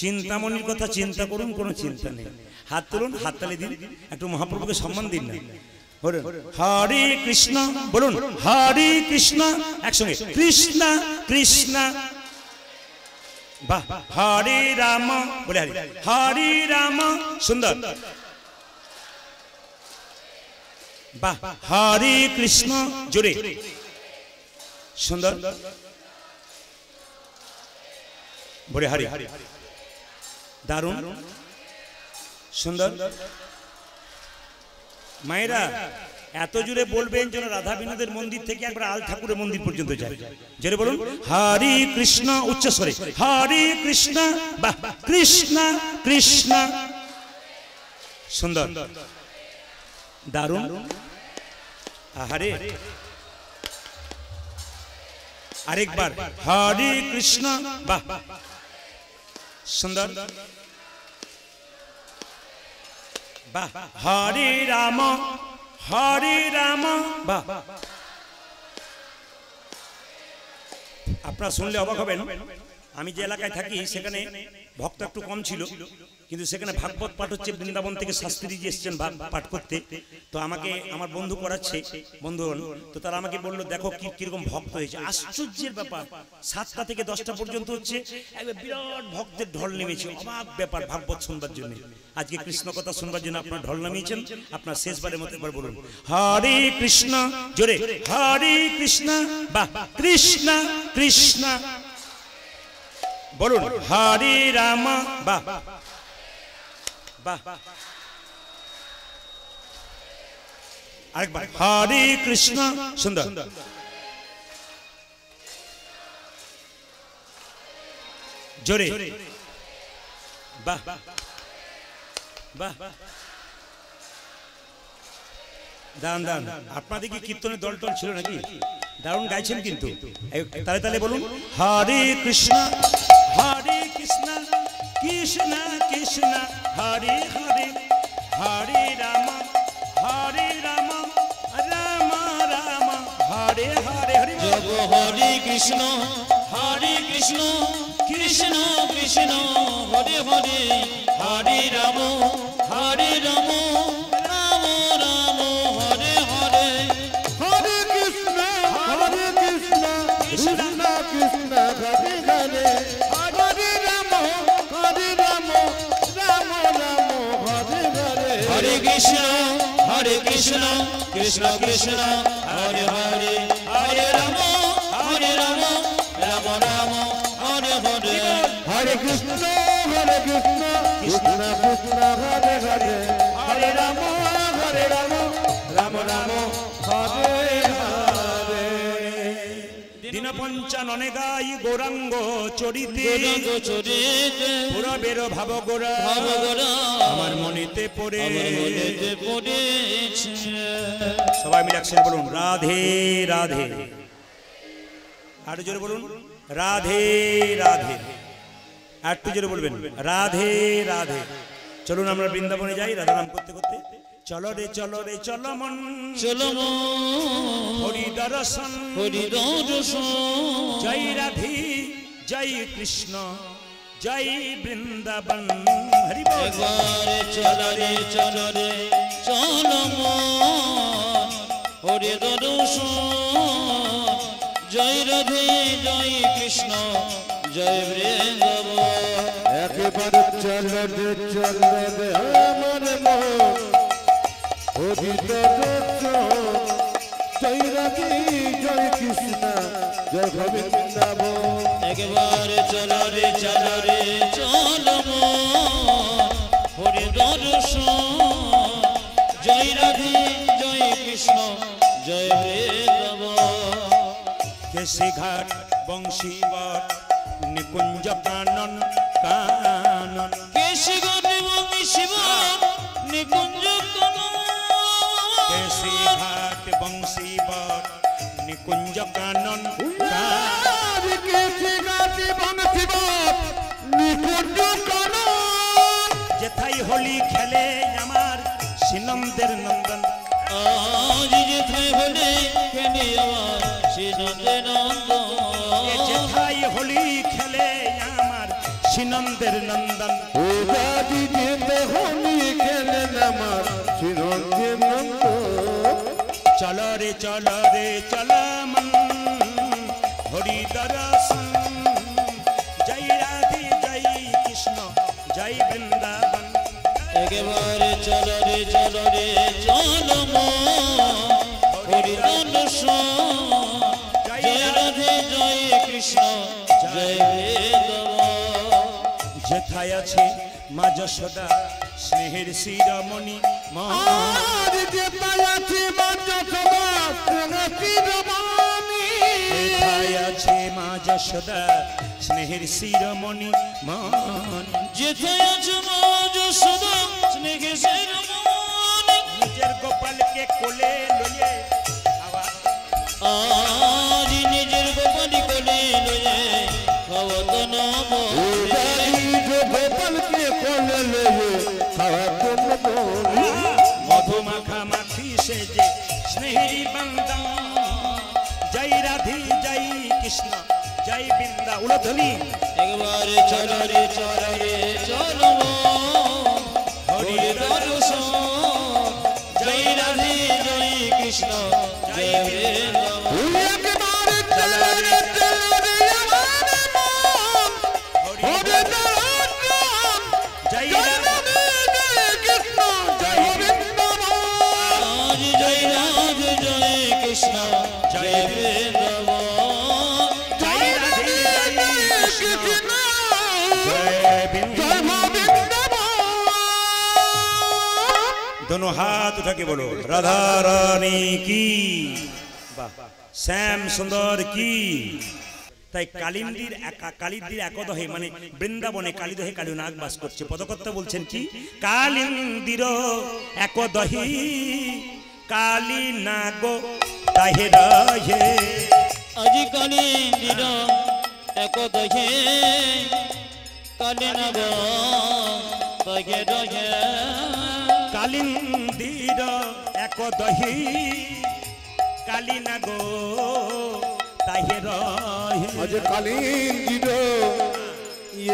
চিন্তামণির কথা চিন্তা করুন, কোনো চিন্তা নেই। হাত তুলুন, হাত তালি দিন, একটু মহাপ্রভুকে সম্মান দিন না। বলুন হরে কৃষ্ণ, বলুন হরে কৃষ্ণ, একসঙ্গে কৃষ্ণ কৃষ্ণ, বাহ হরে রাম, বলে হরে হরে রাম, সুন্দর, বাহ হরে কৃষ্ণ, জোরে সুন্দর, বলে হরে, দারুণ সুন্দর। মায়েরা এত জোরে বলবেন যেন রাধা বিনোদের মন্দির থেকে একবার আল ঠাকুরের মন্দির পর্যন্ত যায়। জোরে বলুন হরে কৃষ্ণ, উচ্চস্বরে হরে কৃষ্ণ, বাহ কৃষ্ণ কৃষ্ণ, সুন্দর দারুণ, আহারে আরেকবার হরে কৃষ্ণ, বাহ সুন্দর, বাহ হরে রাম, হরে রাম, বাহ। আপনারা শুনলে অবাক হবেন, আমি যে এলাকায় থাকি সেখানে ভক্ত একটু কম ছিল, কিন্তু সেখানে ভাগবত পাঠ হচ্ছে, বৃন্দাবন থেকে শাস্ত্রীজি এসেছেন পাঠ করতে। তো আমাকে আমার বন্ধু করাচ্ছে, বন্ধুগণ, তো তারা আমাকে বললো দেখো কিরকম ভক্ত হয়েছে। আশ্চর্যের ব্যাপার, 7টা থেকে 10টা পর্যন্ত হচ্ছে, একবার বিরাট ভক্তের ঢল নেমেছে, অবাক ব্যাপার ভাগবত শুনবার জন্য। আজকে কৃষ্ণ কথা শুনবার জন্য আপনার ঢল নামিয়েছেন। আপনার শেষবারের মতো একবার বলুন হরে কৃষ্ণ, জোরে হরে কৃষ্ণ, বাহ কৃষ্ণ কৃষ্ণ, বলুন হরে রাম, বাহ বাহ, আরেকবার হরে কৃষ্ণ, সুন্দর, জোরে বাহ বাহ, দান দান। আপনাদের কি কীর্তনের দল টল ছিল নাকি? দারুণ গাইছেন কিন্তু। তালে তালে বলুন হরে কৃষ্ণ, হরে কৃষ্ণ কৃষ্ণ কৃষ্ণ, হরে হরে, হরে রাম, হরে রাম, রাম রাম, হরে হরে, হরে জগ হরে কৃষ্ণ কৃষ্ণ কৃষ্ণ, হরে হরে, হরে রাম রাম, রাম রাম, হরে হরে, হরে কৃষ্ণ কৃষ্ণ কৃষ্ণ, হরে হরে, হরে রাম রাম রাম, হরে হরে, হরে কৃষ্ণ কৃষ্ণ কৃষ্ণ, হরে হরে, হরে রাম রাম রাম, হরে হরে, হরে কৃষ্ণ কৃষ্ণ কৃষ্ণ, হরে হরে, হরে রাম রাম রাম, হরে হরে। দীনপঞ্চাননে গাই গৌরাঙ্গ চরিতে, গৌরাঙ্গ চরিতে, পুরবের ভাব গোরা, ভাব গোরা, আমার মনেতে পড়ে, আমার মনেতে পড়েছে। সবাই মিলে একসাথে বলুন রাধে রাধে, আর জোরে বলুন রাধে রাধে, আর একটু জোরে বলবেন রাধে রাধে। চলুন আমরা বৃন্দাবনে যাই রাধা নাম করতে করতে। চলো রে চলো মন, চলো হরি দর্শন, হরি দর্শন, জয় রাধে জয় কৃষ্ণ, জয় বৃন্দাবন, হরি বল। একবারে চলো রে চলো মন, হরি দর্শন, জয় রাধে জয় কৃষ্ণ, জয় জয় বৃন্দাবন। একেবারে চলে রে আমার মন হরিদর জয় রাধে জয় কৃষ্ণ জয় গোবিন্দাবন। একবারে চলো রে চলো হরি দর্শন জয় রাধে জয় কৃষ্ণ জয় বৃন্দাবন। কেশি ঘাট বংশী বট নিকুঞ্জ কানন কানন কেশি ঘাট বংশী বট নিকুঞ্জ কানন। কেশি ঘাট বংশী বট নিকুঞ্জ কানন যেথাই হোলি খেলে আমার সিনন্দের নন্দন। আজ যেথায় হোলি খেলে আমার সিনন্দের নন্দন। যেথাই হোলি খেলে আমার সিনন্দের নন্দন। চলো রে চল মন হরি দর্শন জয় রাধে জয় কৃষ্ণ জয় বৃন্দাবন। একেবারে চলো রে চলো হরি দর্শন জয় রাধে জয় কৃষ্ণ জয় বৃন্দাবন। যেথায় আছে মা যশোদা স্নেহের শিরোমণি যেথায় আছে মা যশোদা স্নেহের শিরোমণি মন। যেথায় আছে মা যশোদা স্নেহের শিরোমণি নিজের গোপালকে কোলে লইয়ে আজ নিজের গোপালি কোলে লইয়ে খাওয়াত নব। গোপালকে কোলে লইয়ে খাওয়াত নব। মধু মাখা মাখি সেজে স্নেহেরি বন্দন জয় রাধে জয় কৃষ্ণ জয় বৃন্দা উলধ্বনি। একবারে চলো রে চলো হরি দর্শন জয় রাধে জয় কৃষ্ণ জয় বৃন্দাবন। কৃষ্ণ জয় বৃন্দাবন। জয় রাধে জয় কৃষ্ণ জয় বৃন্দাবন। दोनों हाथ उठा के बोलो राधा रानी की श्याम सुंदर की। তাই কালিন্দির কালিন্দির একদহে মানে বৃন্দাবনে কালিদহে কালীনাগ বাস করছে। পদকর্তা বলছেন কি কালিন্দির একদহি কালীনাগ তাহে রহে। আজি কালিন্দির একদহে কালীনাগ তাহে রহে। কালিন্দির একদহি কালীনাগ তাহে রহে। আজ কালিন্দির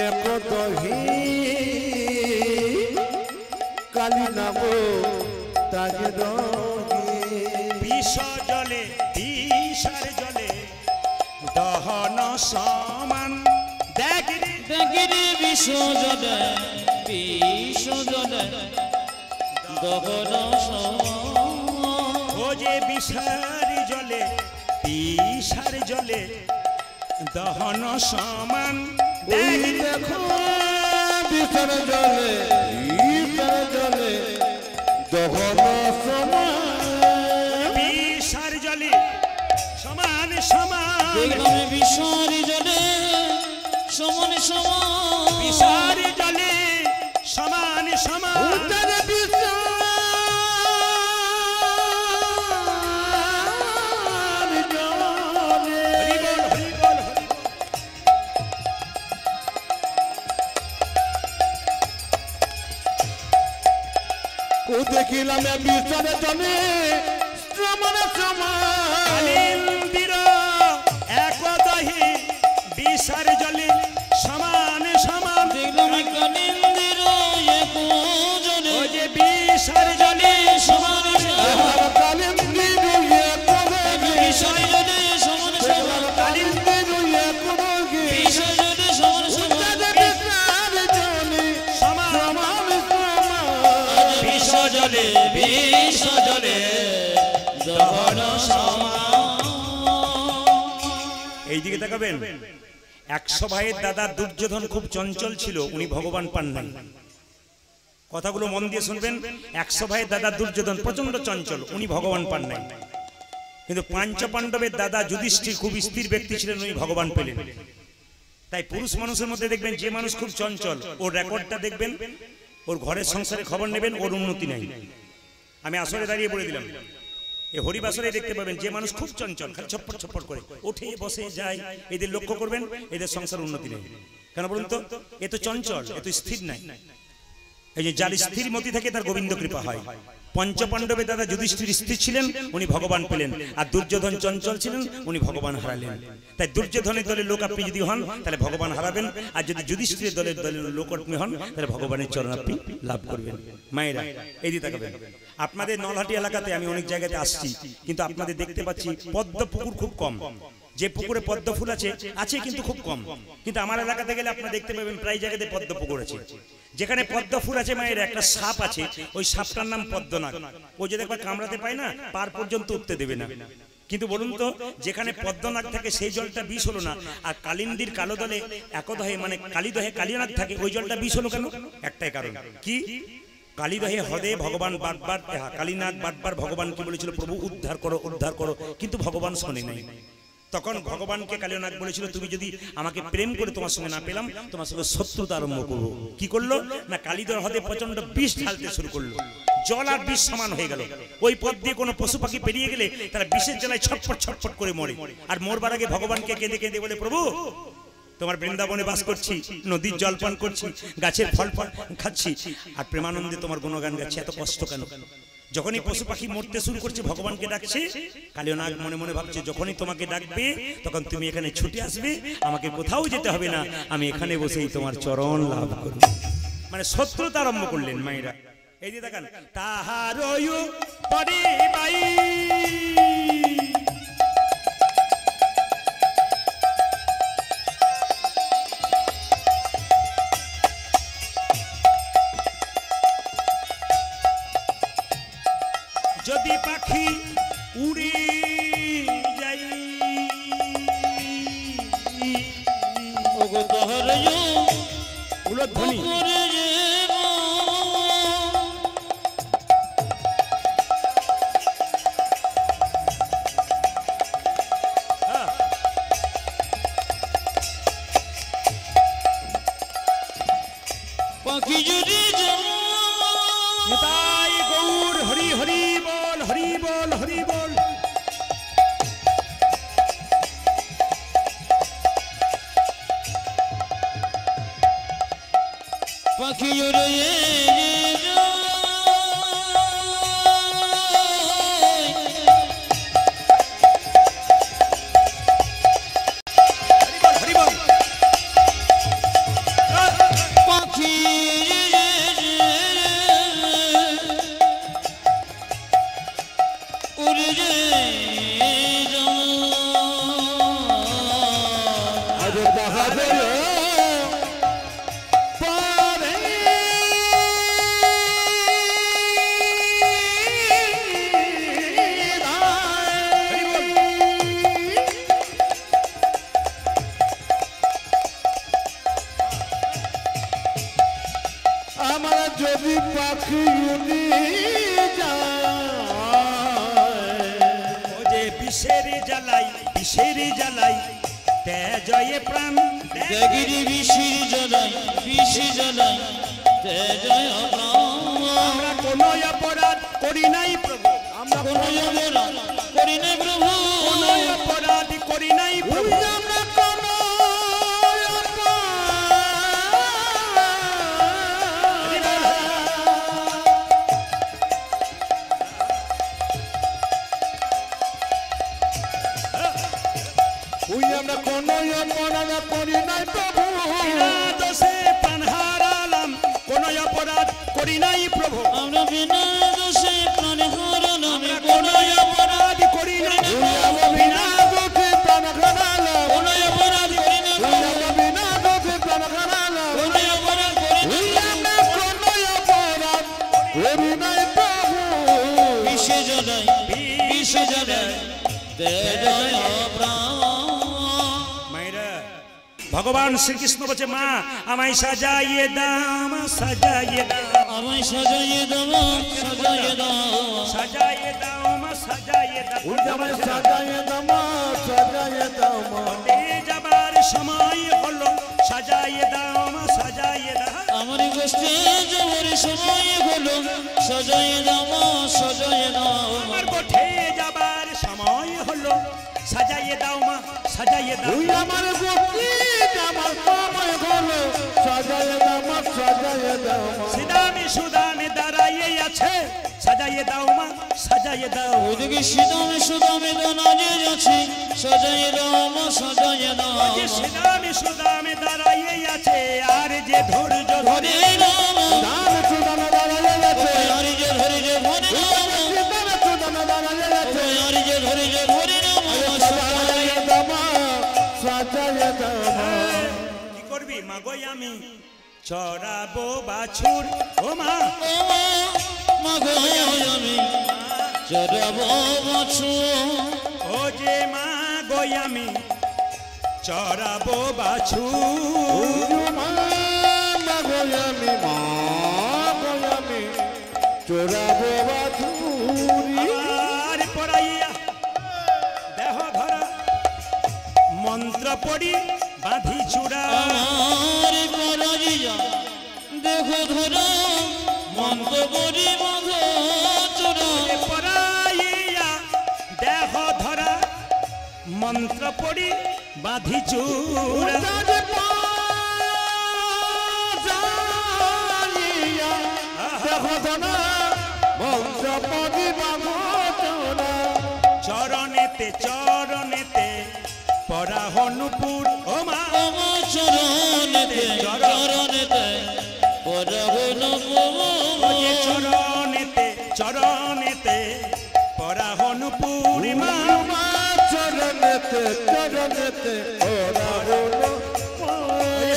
একদহি কালীনাগ তাহে রহে। বিষ জলে বিষার জলে দহন সমান দেখিরে বিষ জলে দহন ও যে বিষার জলে বিষার জলে দহন সমান। দেখো বিষার জলে দহন সমান। বিষার জলে সমান সমান দেখলাম বিষার জলে সমান সমান। বিষার জলে সমান সমান। দেখিলাম বিষার জলে সমান সমান। কালিন্দির একদহি বিষার জলে সমান সমান। দেখলাম কালিন্দির একজলে ও যে বিষার জলে সমান সমান। কালিন্দির বিষার জলে সমান সমান। কালিন্দির বিষার জলে সমান জলে বিশ্ব জলে দহন সমান। এইদিকে তাকাবেন। 100 ভাইয়ের দাদা দুর্যোধন খুব চঞ্চল ছিল, উনি ভগবান পান নাই। কথাগুলো মন দিয়ে শুনবেন। 100 ভাইয়ের দাদা দুর্যোধন প্রচন্ড চঞ্চল, উনি ভগবান পান নাই। কিন্তু পাঞ্চ পাণ্ডবের দাদা যুধিষ্ঠির খুব স্থির ব্যক্তি ছিলেন, উনি ভগবান পেলেন। তাই পুরুষ মানুষের মধ্যে দেখবেন যে মানুষ খুব চঞ্চল, ওর রেকর্ডটা দেখবেন, ওর ঘরের সংসারে খবর নেবেন, ওর উন্নতি নাই। আমি আসলে দাঁড়িয়ে বলে দিলাম, এই হরিবাসরে দেখতে পাবেন যে মানুষ খুব চঞ্চল, খালি ছটফট ছটফট করে ওঠে বসে যায়, এদের লক্ষ্য করবেন, এদের সংসার উন্নতি নেই। কেন বলুন তো? এ তো চঞ্চল, এ তো স্থির নাই। এই যে যার স্থির মতি থাকে তার গোবিন্দ কৃপা হয়। পঞ্চপাণ্ডবের দাদা যুধিষ্ঠির স্থির ছিলেন, উনি ভগবান পেলেন। আর দুর্যোধন চঞ্চল ছিলেন, উনি ভগবান হারালেন। তাই দুর্যোধনের দলের লোক আপনি যদি হন তাহলে ভগবান হারাবেন, আর যদি যুধিষ্ঠিরের দলের লোক আপনি হন তাহলে ভগবানের চরণ আপনি লাভ করবেন। মায়েরা এই দিকে তাকাবেন। আপনাদের নলহাটি এলাকাতে আমি অনেক জায়গাতে আসছি, কিন্তু আপনাদের দেখতে পাচ্ছি পদ্ম পুকুর খুব কম। যে পুকুরে পদ্ম ফুল আছে আছে কিন্তু খুব কম। কিন্তু আমার এলাকাতে গেলে আপনারা দেখতে পাবেন প্রায় জায়গাতে পদ্ম পুকুর আছে। যেখানে পদ্ম ফুল আছে মায়ের একটা সাপ আছে, ওই সাপটার নাম পদ্মনাগ। ও যদি একবার কামড়াতে পায় না, পার পর্যন্ত উঠতে দেবে না। কিন্তু বলুন তো, যেখানে পদ্মনাগ থাকে সেই জলটা বিষ হলো না, আর কালিন্দির কালো দলে একদহে মানে কালীদহে কালীনাগ থাকে, ওই জলটা বিষ হলো কেন? একটাই কারণ, কি? কালীদহে হদে ভগবান বারবার, কালীনাগ বারবার ভগবানকে বলেছিল প্রভু উদ্ধার করো উদ্ধার করো, কিন্তু ভগবান শোনে নাই। তখন ভগবানকে কালীনাগ বলেছিল তুমি যদি আমাকে প্রেম করে তোমার সঙ্গে না পেলাম, তোমার সঙ্গে শত্রুতা আরম্ভ করবো। কি করলো না, কালীদর হদে প্রচন্ড বিষ ঢালতে শুরু করলো। জল আর বিষ সমান হয়ে গেল। ওই পথ দিয়ে কোনো পশু পাখি পেরিয়ে গেলে তারা বিষের জ্বালায় ছটফট ছটফট করে মরে। আর মরবার আগে ভগবানকে কেঁদে কেঁদে বলে প্রভু তোমার বৃন্দাবনে বাস করছি, নদীর জল পান করছি, গাছের ফল খাচ্ছি, আর প্রেমানন্দে তোমার গুণগান গাচ্ছি, এত কষ্ট কেন? যখনই পশু পাখি মরতে শুরু করছে ভগবানকে ডাকছে, কালীনাগ মনে মনে ভাবছে যখনই তোমাকে ডাকবে তখন তুমি এখানে ছুটে আসবে, আমাকে কোথাও যেতে হবে না, আমি এখানে বসেই তোমার চরণ লাভ করব। মানে শত্রুতা আরম্ভ করলেন মায়েরা। এই যে দেখেন, তাহার পরে বাই যদি পাখি উড়ে যাই, ওগো তোহর উলধ্বনি পাখি যদি নিতাই গৌর হরি হরি বল হরি বল হরি বল। পাখি উড়ে হরি বল। পাখি উড়ে আজ দেখা গেল পরে আমার যদি পাখি উড়ে যায়, ও যে বিষের জ্বালাই বিষের জ্বালাই তেজয়ে প্রাণ দেগিরি বিশির জ্বালাই বিশি জ্বালাই জয় আমরা কোনো অপরাধ করি নাই প্রভু, আমরা কোন অপরাধ করি না প্রভু, কোনো অপরাধ করি নাই প্রভু। আমরা কোনো আমরা কোনো অপরাধ করি নাই প্রভু, দোষে প্রাণ হারালাম, কোনো অপরাধ করি নাই প্রভু। আমরা বিনা দোষে প্রাণ হারালাম, কোনো অপরাধ করি নাই বিনা দোষে প্রাণ হারালাম, কোনো অপরাধ করি না, বিনা দোষে প্রাণ হারালাম, কোনো অপরাধ করি না, আমরা কোনো অপরাধ করি নাই প্রভু। দে জয় প্রাণ। মায়েরা ভগবান শ্রীকৃষ্ণ বলছে মা আমায় সাজাইয়ে দাও সাজাইয়ে দাও আমায় সাজাইয়ে দাও সাজাইয়ে দাও সাজাইয়ে দাও মা সাজাইয়ে দাও উল্টামায় সাজাইয়ে দাও মা, সাজাইয়ে দাও মা। ঘটে যাবার সময় হলো সাজাইয়ে দাও মা সাজাইয়ে দাও আমার গোষ্ঠী যাওয়ার সময় হলো সাজাইয়ে দাও সাজাইয়ে দাও। আমার ঘটে যাবার সময় হলো সাজাইয়ে দাও মা সাজাইয়ে দাও তুই আমার গোপী আমার সময় হলো, সাজাইয়ে দাও মা, সাজাইয়ে দাও মা। সিদামে সুদামে দাঁড়াইয়ে আছে সাজাইয়ে দাও মা সাজাইয়ে দাও ওইদিকে শীতমে সুদামে দানাজে যাচ্ছে সাজাইয়ে দাও সাজাইয়ে দাও। যে সিদামে সুদামে দাঁড়াইয়ে আছে আর যে ধৈর্য ধরে ধরে নাও দাম সুদামে দাঁড়াইয়ে গেছে, আর যে ধরে যে ধরে নাও দাম সুদামে দাঁড়াইয়ে গেছে। আর যে ধরে যে ধরে নাও সাজাইয়ে দাও মা, সাজাইয়ে দাও মা। কি করবি মা গই আমি চড়াবো বাছুর ও মা মাগো আমি চড়াবো বাছুর। ও যে মা গই আমি চড়াবো বাছুর মা গোয়ামি, মা গোয়ামি, চোরাবো বাছুরি। আর পড়াইয়া দেহ ধরা মন্ত্র পড়ি বাঁধি চূড়া আমার পরাজিয়া দেখো ধরা মন্দ করি বাঁধো চূড়া। পড়াইয়া দেহ ধরা মন্ত্র পড়ি বাঁধি চূড়া চরণেতে চরণেতে পরা হনুপুর ও মা আমার চরণেতে চরণেতে পরাহন ও যে চরণেতে চরণেতে পরা হনুপুর মা চরণেতে চরণেতে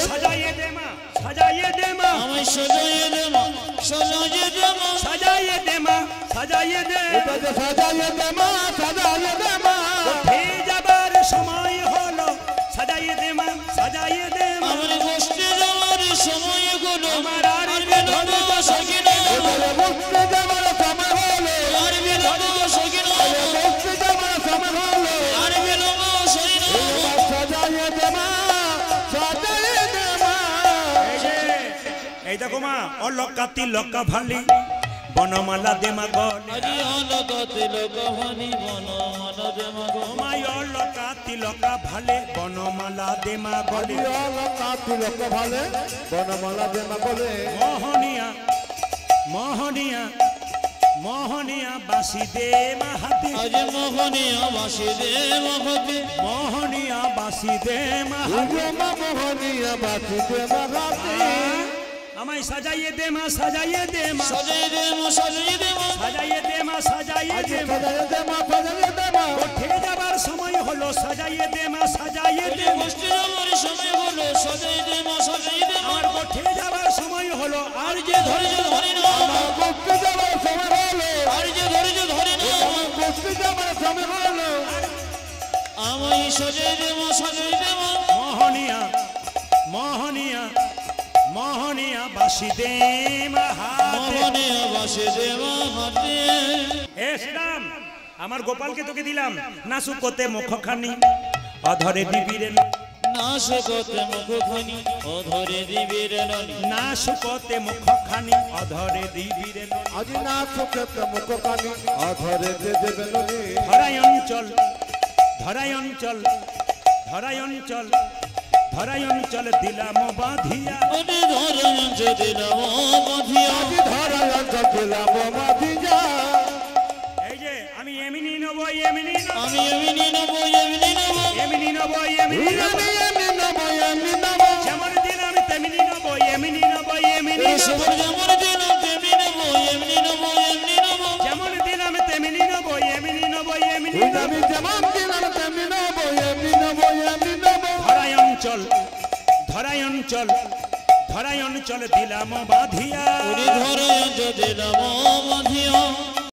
সাজাইয়ে দে মা সাজাইয়ে দে মা আমায় সাজাইয়ে দে মা সাজাইয়ে দে মা সাজাইয়ে দে মা সাজাইয়ে দে সাজাইয়ে দে মা, সাজাইয়ে দে মা। উঠে যাবার সময় হলো সাজাইয়ে দে মা সাজাইয়ে দে মা আমার গোষ্ঠী যাওয়ার সময় হলো আমার আর আর বিধব সখিনা মুক্তি দেবার সময় হলো, আর বিধব সখিনা মুক্তি দেবার সময় হলো। আর বিধব সখিনা সাজাইয়ে দে মা, সাজাইয়ে দে মা। এই দেখো মা অলকা তিলকা ভালি বনমালা দে মা গলে আজি অলকতে লোকহানি বনমালা দে মাগো মাই অলকা তিলকা ভালে বনমালা দে মা গলে তিলক ভালে বনমালা দে মা বলে। মোহনিয়া মোহনিয়া মোহনিয়া বাসি দে মা হাতে আজ মোহনিয়া বাসি দে মহতে মোহনিয়া বাসি দে মা হাতে মা মোহনিয়া বাতি দে বাগাতি। আমায় সাজাইয়ে দে মা সাজাইয়ে দে মা সাজাই দে মা সাজাই দে মা সাজাইয়ে দে মা সাজাইয়ে দে মা সাজাইয়ে দে মা, সাজাইয়ে দে মা। উঠে যাবার সময় হলো সাজাইয়ে দে মা সাজাইয়ে দে মা গোষ্ঠী যাওয়ার সময় হলো সাজাই দে মা সাজাই দে মা আমার উঠে যাবার সময় হলো আর যে ধৈর্য ধরে না আমার মুক্তি দেবার সময় হলো, আর যে ধৈর্য ধরে না আমার মুক্তি দেবার সময় হলো। আমায় সাজাই দে মা সাজাই দে মা মোহনিয়া মোহনিয়া মোহনিয়া বাসি দে মা হাতে মোহনিয়া বাসি দে মা হাতে এ শ্রীরাম আমার গোপালকে তোকে দিলাম নাসুকতে মুখখানি অধরে দিবিরে নাশকতে মুখখানি অধরে দিবিরে ননি নাসুকতে মুখখানি অধরে দিবিরে আজি না সুখেত মুখ কানি অধরে যে দেবে ননি। ধরাই অঞ্চল ধরাই অঞ্চল ধরাই অঞ্চল ধরাই অঞ্চল দিলাম বাঁধিয়া ওরে ধরন যদি নাম বাঁধিয়া আজি ধরায় অঞ্চল দিলাম মাধিয়া। এই যে আমি এমনি নেব এমনি নেব আমি এমনি নেব এমনি নেব এমনি নেব এমনি নেব এমনি নব, এমনি নব। যেমন দিলাম তেমনি নেব এমনি নেব এমনি নেব সবর যেমন দিলাম তেমনি নেব এমনি নেব এমনি নেব যেমন দিলাম তেমনি নেব এমনি নেব এমনি তুই নেব আমি যেমন দিলাম তেমনি নব, এমনি নব, এমনি নব। ধরাই অঞ্চল ধরাই অঞ্চল ধরাই অঞ্চল দিলাম বাঁধিয়া ওরে ধরন যদি নাম বাঁধিয়া